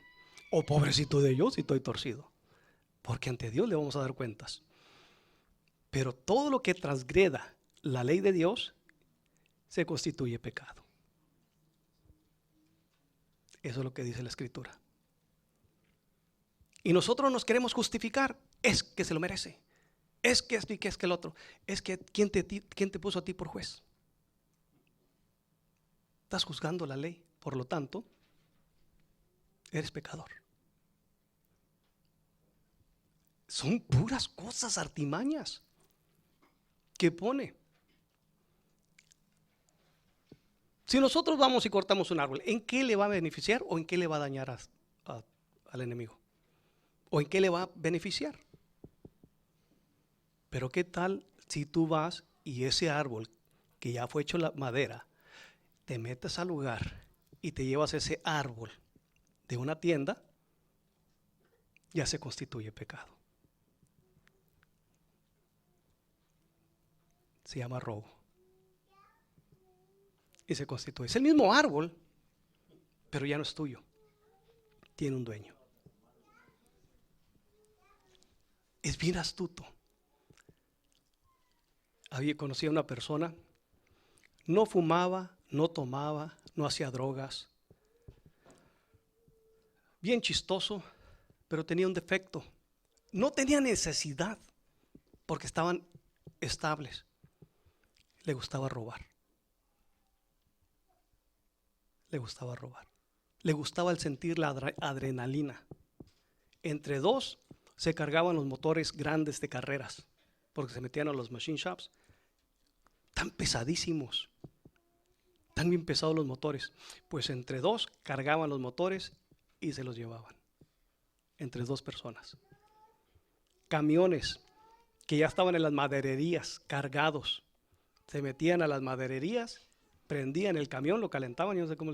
o pobrecito de yo si estoy torcido, porque ante Dios le vamos a dar cuentas. Pero todo lo que transgreda la ley de Dios se constituye pecado. Eso es lo que dice la Escritura. Y nosotros nos queremos justificar. Es que se lo merece. Es que esto y que es que el otro. Es que ¿quién te puso a ti por juez? Estás juzgando la ley. Por lo tanto, eres pecador. Son puras cosas, artimañas que pone. Si nosotros vamos y cortamos un árbol, ¿en qué le va a beneficiar o en qué le va a dañar al enemigo? ¿O en qué le va a beneficiar? Pero ¿qué tal si tú vas y ese árbol que ya fue hecho la madera, te metes al lugar y te llevas ese árbol de una tienda? Ya se constituye pecado. Se llama robo. Y se constituye. Es el mismo árbol, pero ya no es tuyo. Tiene un dueño. Es bien astuto. Conocí a una persona, no fumaba, no tomaba, no hacía drogas. Bien chistoso, pero tenía un defecto. No tenía necesidad, porque estaban estables. Le gustaba robar. Le gustaba robar. Le gustaba el sentir la adrenalina. Entre dos se cargaban los motores grandes de carreras, porque se metían a los machine shops. Tan pesadísimos, tan bien pesados los motores. Pues entre dos cargaban los motores y se los llevaban. Entre dos personas. Camiones que ya estaban en las madererías cargados. Se metían a las madererías, prendían el camión, lo calentaban y no sé cómo,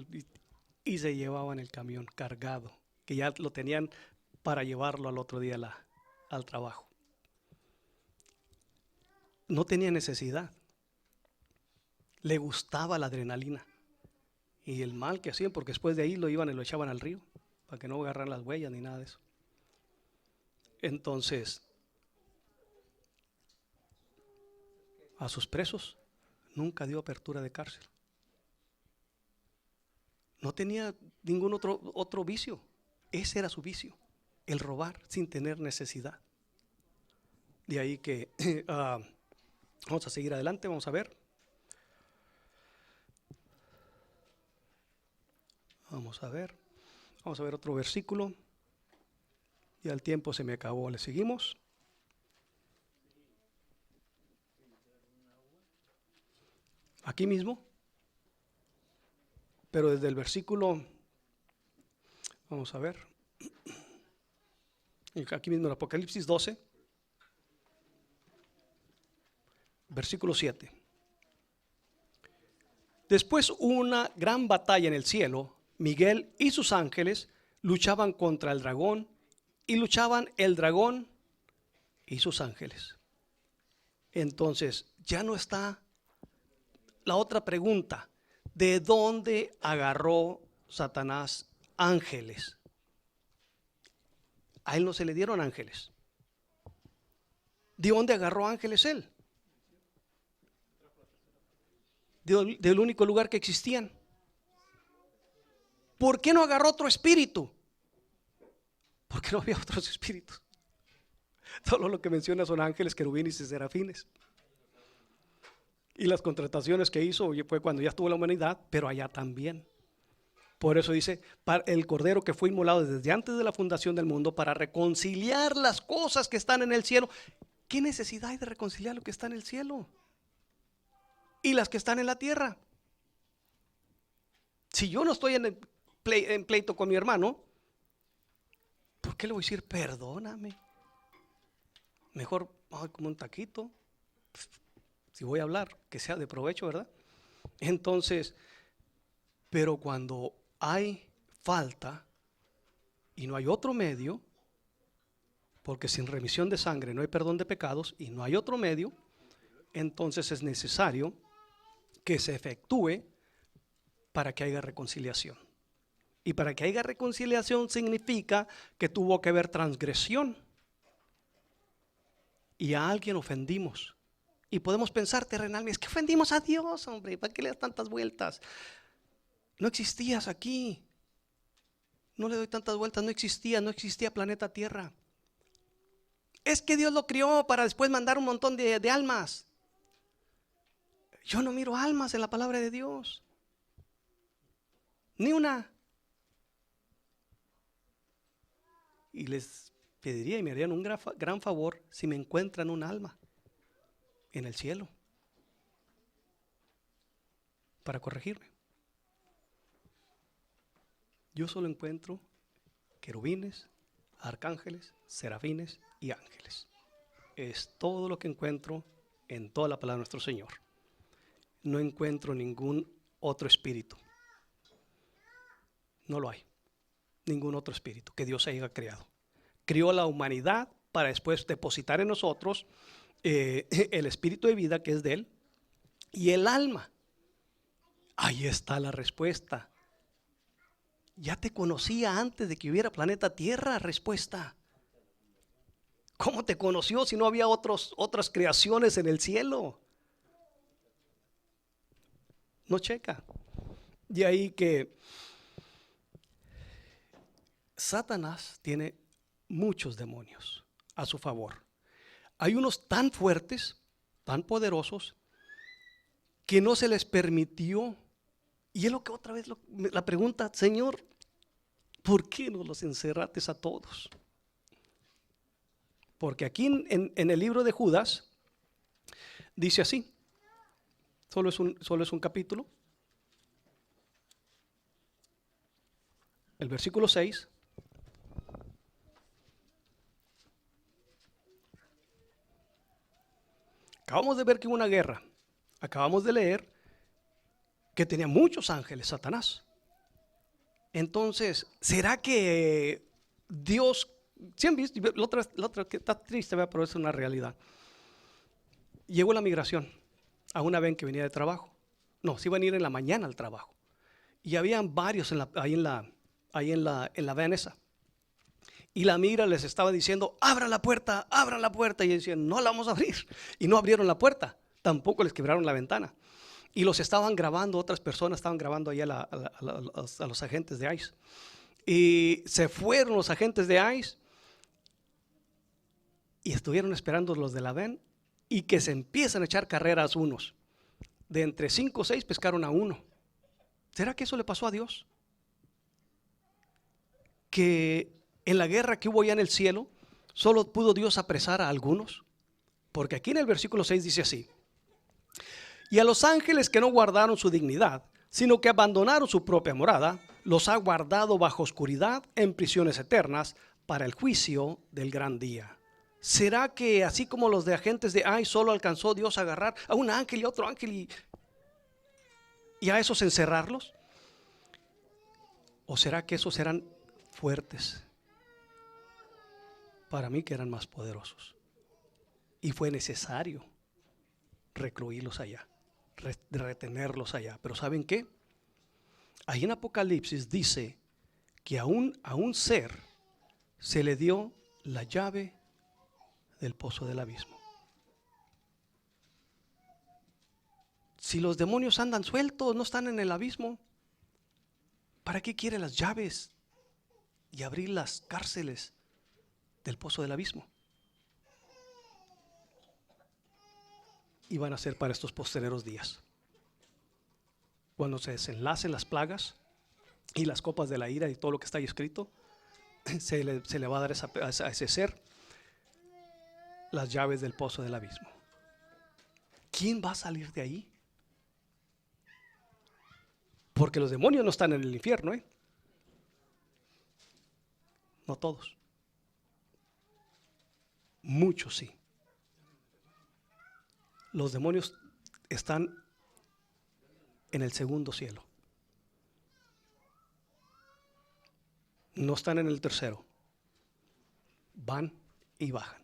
y se llevaban el camión cargado, que ya lo tenían para llevarlo al otro día al trabajo. No tenía necesidad. Le gustaba la adrenalina y el mal que hacían, porque después de ahí lo iban y lo echaban al río para que no agarraran las huellas ni nada de eso. Entonces, a sus presos nunca dio apertura de cárcel. No tenía ningún otro vicio. Ese era su vicio, el robar sin tener necesidad. De ahí que vamos a seguir adelante, vamos a ver. Vamos a ver otro versículo. Ya el tiempo se me acabó. ¿Le seguimos? Aquí mismo, pero desde el versículo, vamos a ver, aquí mismo en Apocalipsis 12, versículo 7. Después una gran batalla en el cielo. Miguel y sus ángeles luchaban contra el dragón, y luchaban el dragón y sus ángeles. Entonces ya no está la otra pregunta: ¿de dónde agarró Satanás ángeles? A él no se le dieron ángeles. ¿De dónde agarró ángeles él? Del único lugar que existían. ¿Por qué no agarró otro espíritu? Porque no había otros espíritus. Todo lo que menciona son ángeles, querubines y serafines. Y las contrataciones que hizo fue cuando ya estuvo la humanidad, pero allá también. Por eso dice, el cordero que fue inmolado desde antes de la fundación del mundo para reconciliar las cosas que están en el cielo. ¿Qué necesidad hay de reconciliar lo que está en el cielo y las que están en la tierra? Si yo no estoy en pleito con mi hermano, ¿por qué le voy a decir perdóname? Mejor como un taquito. Si voy a hablar, que sea de provecho, ¿verdad? Entonces, pero cuando hay falta y no hay otro medio, porque sin remisión de sangre no hay perdón de pecados y no hay otro medio, entonces es necesario que se efectúe para que haya reconciliación. Y para que haya reconciliación significa que tuvo que haber transgresión. Y a alguien ofendimos. Y podemos pensar terrenalmente, es que ofendimos a Dios, hombre, ¿para qué le das tantas vueltas? No existías aquí. No le doy tantas vueltas, no existía planeta Tierra. Es que Dios lo crió para después mandar un montón de almas. Yo no miro almas en la palabra de Dios. Ni una. Y les pediría y me harían un gran favor si me encuentran un alma en el cielo para corregirme. Yo solo encuentro querubines, arcángeles, serafines y ángeles. Es todo lo que encuentro en toda la palabra de nuestro Señor. No encuentro ningún otro espíritu. No lo hay. Ningún otro espíritu que Dios haya creado. Crió la humanidad para después depositar en nosotros el espíritu de vida que es de Él y el alma. Ahí está la respuesta. Ya te conocía antes de que hubiera planeta Tierra. Respuesta. ¿Cómo te conoció si no había otras creaciones en el cielo? No checa. De ahí que Satanás tiene muchos demonios a su favor. Hay unos tan fuertes, tan poderosos, que no se les permitió. Y es lo que otra vez la pregunta, Señor, ¿por qué no los encerraste a todos? Porque aquí en el libro de Judas dice así, solo es un capítulo, el versículo 6. Acabamos de ver que hubo una guerra. Acabamos de leer que tenía muchos ángeles, Satanás. Entonces, ¿será que Dios, si han visto, la otra que está triste, pero es una realidad? Llegó la migración a una ven que venía de trabajo. No, se iban a ir en la mañana al trabajo. Y habían varios ahí en la ven esa. Y la migra les estaba diciendo, abran la puerta, abran la puerta. Y decían, no la vamos a abrir. Y no abrieron la puerta, tampoco les quebraron la ventana. Y los estaban grabando, otras personas estaban grabando ahí a los agentes de ICE. Y se fueron los agentes de ICE y estuvieron esperando los de la ven y que se empiezan a echar carreras unos. De entre 5 o 6 pescaron a uno. ¿Será que eso le pasó a Dios? Que En la guerra que hubo ya en el cielo, ¿solo pudo Dios apresar a algunos? Porque aquí en el versículo 6 dice así: y a los ángeles que no guardaron su dignidad, sino que abandonaron su propia morada, los ha guardado bajo oscuridad en prisiones eternas para el juicio del gran día. ¿Será que así como los de agentes de Ai solo alcanzó Dios a agarrar a un ángel y a otro ángel y a esos encerrarlos? ¿O será que esos eran fuertes? Para mí que eran más poderosos. Y fue necesario recluirlos allá, retenerlos allá. Pero ¿saben qué? Ahí en Apocalipsis dice que a un ser se le dio la llave del pozo del abismo. Si los demonios andan sueltos, no están en el abismo, ¿para qué quiere las llaves y abrir las cárceles del pozo del abismo? Y van a ser para estos postreros días, cuando se desenlacen las plagas y las copas de la ira y todo lo que está ahí escrito, se le va a dar a ese ser las llaves del pozo del abismo. ¿Quién va a salir de ahí? Porque los demonios no están en el infierno, no todos, muchos sí. Los demonios están en el segundo cielo, no están en el tercero, van y bajan.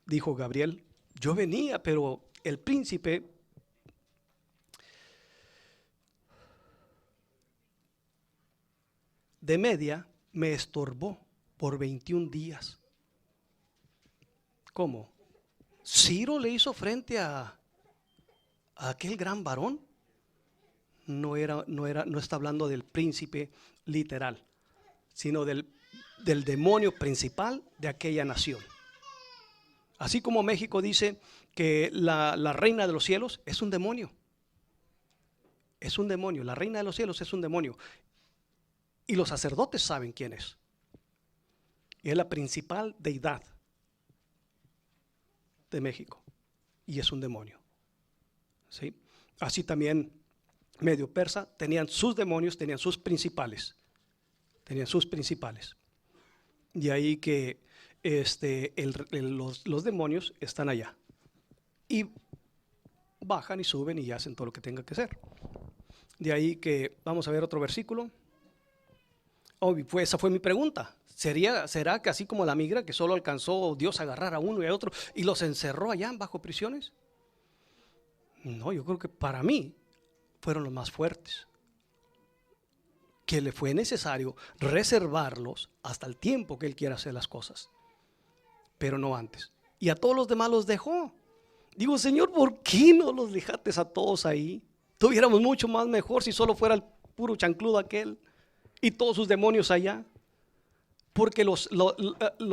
Dijo Gabriel: yo venía, pero el príncipe de Media me estorbó por 21 días. ¿Cómo? ¿Ciro le hizo frente a aquel gran varón? No está hablando del príncipe literal, sino del demonio principal de aquella nación. Así como México dice que la reina de los cielos es un demonio. Es un demonio, la reina de los cielos es un demonio. Y los sacerdotes saben quién es. Y es la principal deidad de México. Y es un demonio. ¿Sí? Así también Medio Persa tenían sus demonios, tenían sus principales. Tenían sus principales. Y ahí que los demonios están allá. Y bajan y suben y hacen todo lo que tenga que hacer. De ahí que vamos a ver otro versículo. Esa fue mi pregunta. ¿Será que así como la migra, que solo alcanzó Dios a agarrar a uno y a otro y los encerró allá bajo prisiones? No, yo creo que para mí fueron los más fuertes, que le fue necesario reservarlos hasta el tiempo que Él quiera hacer las cosas, pero no antes. Y a todos los demás los dejó. Digo: Señor, ¿por qué no los dejaste a todos ahí? Tuviéramos mucho más mejor si solo fuera el puro chancludo aquel y todos sus demonios allá. Porque los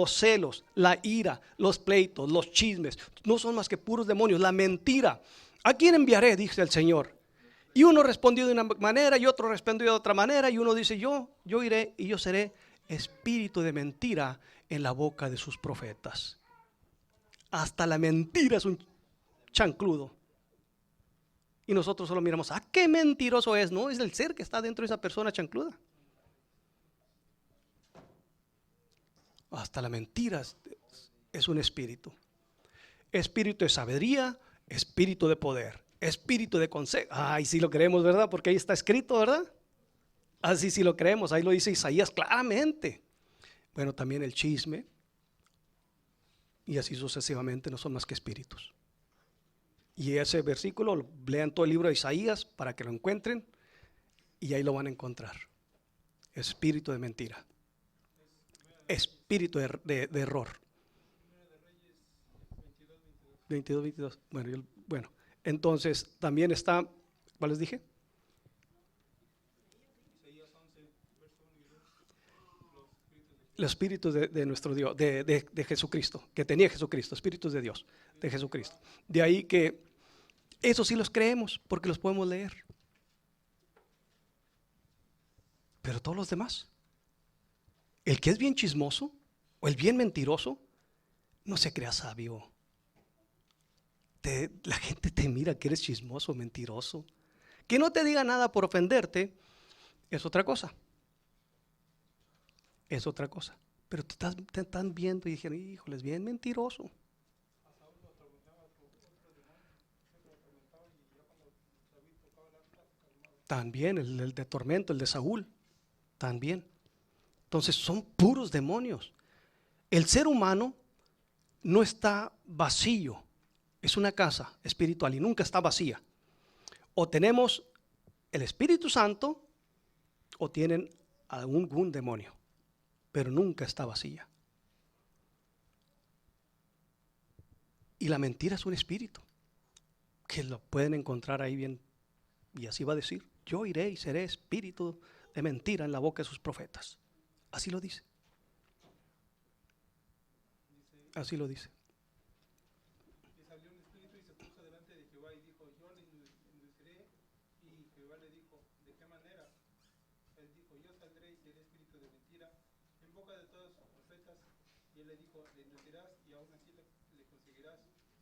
celos, la ira, los pleitos, los chismes no son más que puros demonios. La mentira: ¿a quién enviaré?, dice el Señor. Y uno respondió de una manera y otro respondió de otra manera, y uno dice: yo iré y yo seré espíritu de mentira en la boca de sus profetas. Hasta la mentira es un chancludo. Y nosotros solo miramos: ¿a qué mentiroso es? No, es el ser que está dentro de esa persona chancluda. Hasta la mentira es un espíritu. Espíritu de sabiduría, espíritu de poder, espíritu de consejo. Ay, sí lo creemos, ¿verdad? Porque ahí está escrito, ¿verdad? Así sí lo creemos, ahí lo dice Isaías claramente. Bueno, también el chisme, y así sucesivamente, no son más que espíritus. Y ese versículo, lean todo el libro de Isaías para que lo encuentren, y ahí lo van a encontrar. Espíritu de mentira, espíritu de error. 22. Bueno, entonces también está, ¿cuál les dije? Los espíritus de nuestro Dios, de Jesucristo, que tenía Jesucristo, espíritus de Dios, de Jesucristo. De ahí que eso sí los creemos porque los podemos leer. Pero todos los demás, El que es bien chismoso o el bien mentiroso, no se crea sabio. La gente te mira que eres chismoso o mentiroso. Que no te diga nada por ofenderte es otra cosa. Es otra cosa. Pero te están viendo y dijeron, híjole, es bien mentiroso. También el de tormento, el de Saúl, también. Entonces son puros demonios. El ser humano no está vacío. Es una casa espiritual y nunca está vacía. O tenemos el Espíritu Santo o tienen algún demonio, pero nunca está vacía. Y la mentira es un espíritu que lo pueden encontrar ahí bien. Y así va a decir, yo iré y seré espíritu de mentira en la boca de sus profetas. Así lo dice. Así lo dice. Y salió un espíritu y se puso delante de Jehová y dijo, yo le induciré. Y Jehová le dijo, ¿de qué manera? Él dijo, yo saldré y seré espíritu de mentira en boca de todos sus profetas. Y él le dijo, le inducirás y aún así le conseguirás.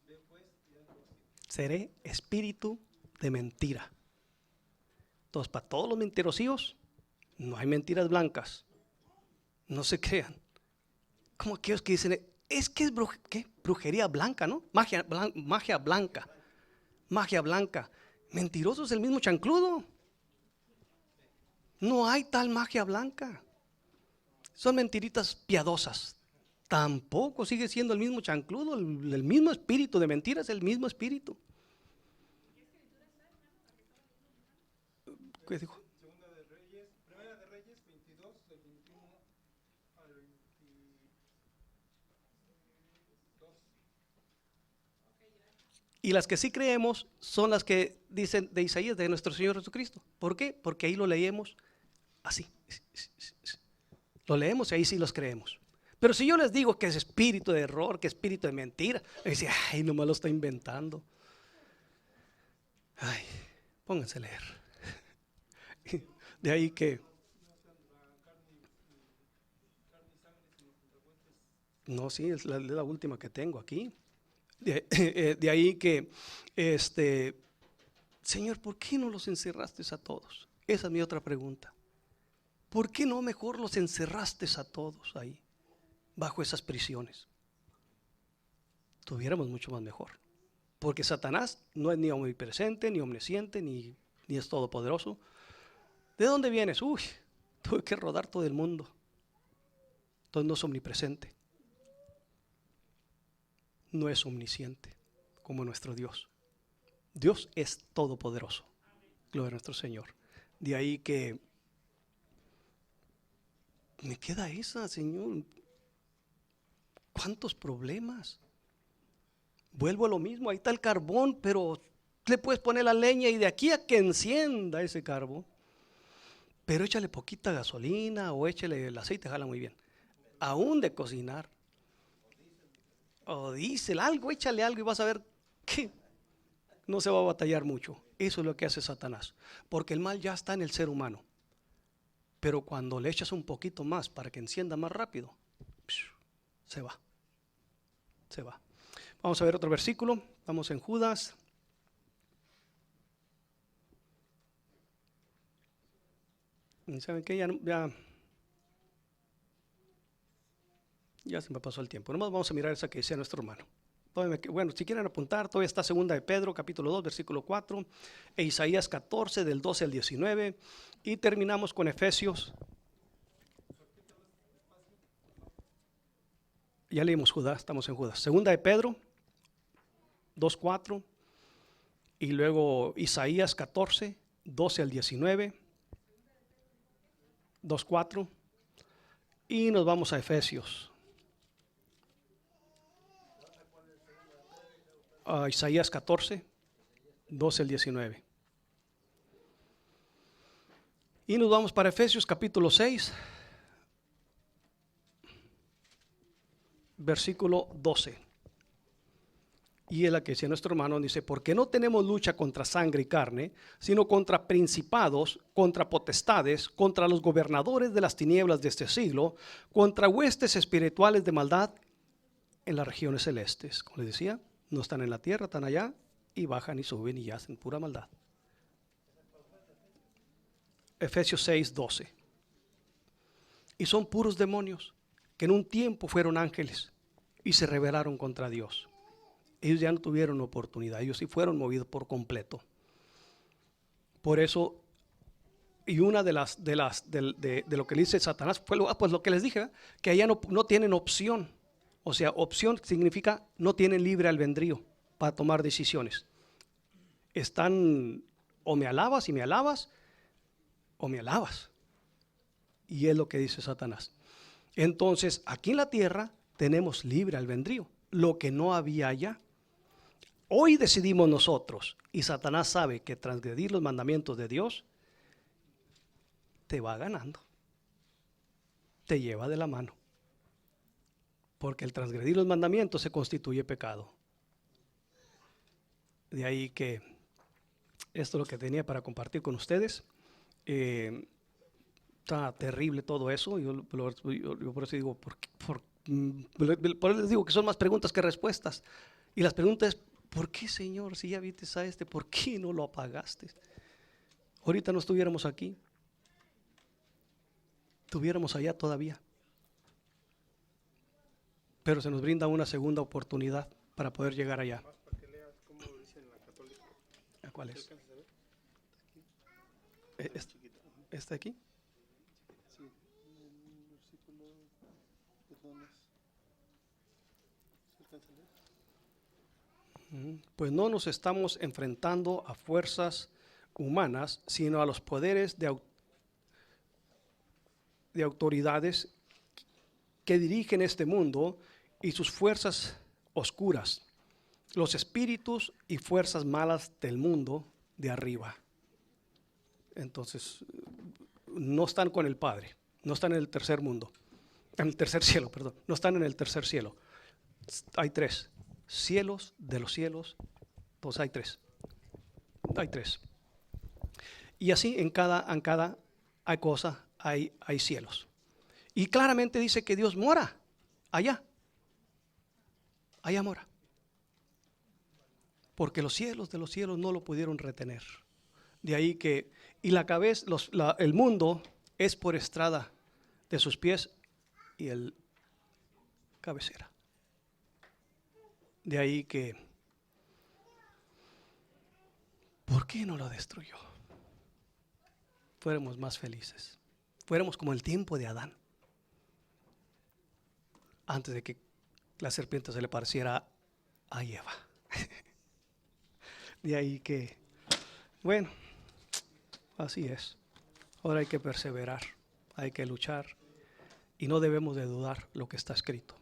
Ve pues y hazlo así. Seré espíritu de mentira. Entonces, para todos los mentirosos, no hay mentiras blancas. No se crean. Como aquellos que dicen, es que es brujería blanca, ¿no? Magia blanca. Magia blanca. Mentiroso es el mismo chancludo. No hay tal magia blanca. Son mentiritas piadosas. Tampoco sigue siendo el mismo chancludo. El mismo espíritu de mentiras es el mismo espíritu. ¿Qué dijo? Primera de Reyes 22, del 21 al 22. Y las que sí creemos son las que dicen de Isaías, de nuestro Señor Jesucristo. ¿Por qué? Porque ahí lo leemos así. Lo leemos y ahí sí los creemos. Pero si yo les digo que es espíritu de error, que es espíritu de mentira, me dicen, ay, nomás lo está inventando. Ay, pónganse a leer. De ahí que no, sí, es la última que tengo aquí. De ahí que, Señor, ¿por qué no los encerraste a todos? Esa es mi otra pregunta. ¿Por qué no mejor los encerraste a todos ahí, bajo esas prisiones? Tuviéramos mucho más mejor. Porque Satanás no es ni omnipresente, ni omnisciente, ni es todopoderoso. ¿De dónde vienes? Uy, tuve que rodar todo el mundo. Entonces no es omnipresente. No es omnisciente como nuestro Dios. Dios es todopoderoso. Gloria a nuestro Señor. De ahí que me queda esa, Señor. ¿Cuántos problemas? Vuelvo a lo mismo, ahí está el carbón, pero le puedes poner la leña y de aquí a que encienda ese carbón. Pero échale poquita gasolina o échale el aceite, jala muy bien. Aún de cocinar. O diésel, algo, échale algo y vas a ver que no se va a batallar mucho. Eso es lo que hace Satanás. Porque el mal ya está en el ser humano. Pero cuando le echas un poquito más para que encienda más rápido, se va. Se va. Vamos a ver otro versículo. Vamos en Judas. ¿Saben qué? Ya se me pasó el tiempo. Nomás vamos a mirar esa que decía nuestro hermano. Bueno, si quieren apuntar, todavía está segunda de Pedro, capítulo 2, versículo 4, e Isaías 14, del 12 al 19, y terminamos con Efesios. Ya leímos Judas, estamos en Judas. Segunda de Pedro, 2, 4, y luego Isaías 14, 12 al 19, 2, 4, y nos vamos a Efesios. Isaías 14, 12 al 19. Y nos vamos para Efesios capítulo 6, versículo 12. Y es la que decía nuestro hermano, dice, porque no tenemos lucha contra sangre y carne, sino contra principados, contra potestades, contra los gobernadores de las tinieblas de este siglo, contra huestes espirituales de maldad en las regiones celestes. Como les decía, no están en la tierra, están allá, y bajan y suben y hacen pura maldad. Efesios 6:12. Y son puros demonios, que en un tiempo fueron ángeles y se rebelaron contra Dios. Ellos ya no tuvieron oportunidad, ellos sí fueron movidos por completo. Por eso, y una de lo que le dice Satanás fue pues lo que les dije, ¿verdad? Que allá no tienen opción. O sea, opción significa no tienen libre albedrío para tomar decisiones. Están, o me alabas y me alabas, o me alabas. Y es lo que dice Satanás. Entonces, aquí en la tierra tenemos libre albedrío, lo que no había allá. Hoy decidimos nosotros, y Satanás sabe que transgredir los mandamientos de Dios te va ganando, te lleva de la mano, porque el transgredir los mandamientos se constituye pecado. De ahí que esto es lo que tenía para compartir con ustedes. Está terrible todo eso. Yo por eso digo, por eso les digo que son más preguntas que respuestas. Y las preguntas es, ¿por qué, Señor, si ya viste a por qué no lo apagaste? Ahorita no estuviéramos aquí, estuviéramos allá todavía. Pero se nos brinda una segunda oportunidad para poder llegar allá. Más para que leas cómo lo dice en la Católica. ¿A cuál es? ¿Alcanzas a ver? ¿Este aquí? Sí, el versículo, perdón, ¿se alcanza a leer? Pues no nos estamos enfrentando a fuerzas humanas, sino a los poderes de autoridades que dirigen este mundo y sus fuerzas oscuras, los espíritus y fuerzas malas del mundo de arriba. Entonces, no están con el Padre, no están en el tercer mundo, en el tercer cielo, perdón, no están en el tercer cielo. Hay tres cielos de los cielos, entonces hay tres. Y así en cada hay cosa, hay cielos. Y claramente dice que Dios mora allá mora. Porque los cielos de los cielos no lo pudieron retener. De ahí que, y la cabeza, el mundo es por estrada de sus pies y el cabecera. De ahí que, ¿por qué no lo destruyó? Fuéramos más felices. Fuéramos como el tiempo de Adán. Antes de que la serpiente se le pareciera a Eva. De ahí que, bueno, así es. Ahora hay que perseverar, hay que luchar y no debemos de dudar lo que está escrito.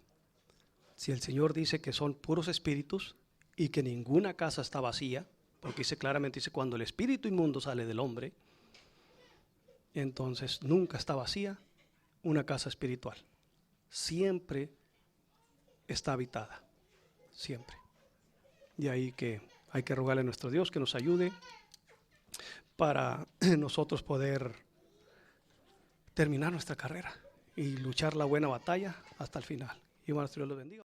Si el Señor dice que son puros espíritus y que ninguna casa está vacía, porque claramente dice cuando el espíritu inmundo sale del hombre, entonces nunca está vacía una casa espiritual. Siempre está habitada, siempre. Y ahí que hay que rogarle a nuestro Dios que nos ayude para nosotros poder terminar nuestra carrera y luchar la buena batalla hasta el final. Y bueno, Dios los bendiga.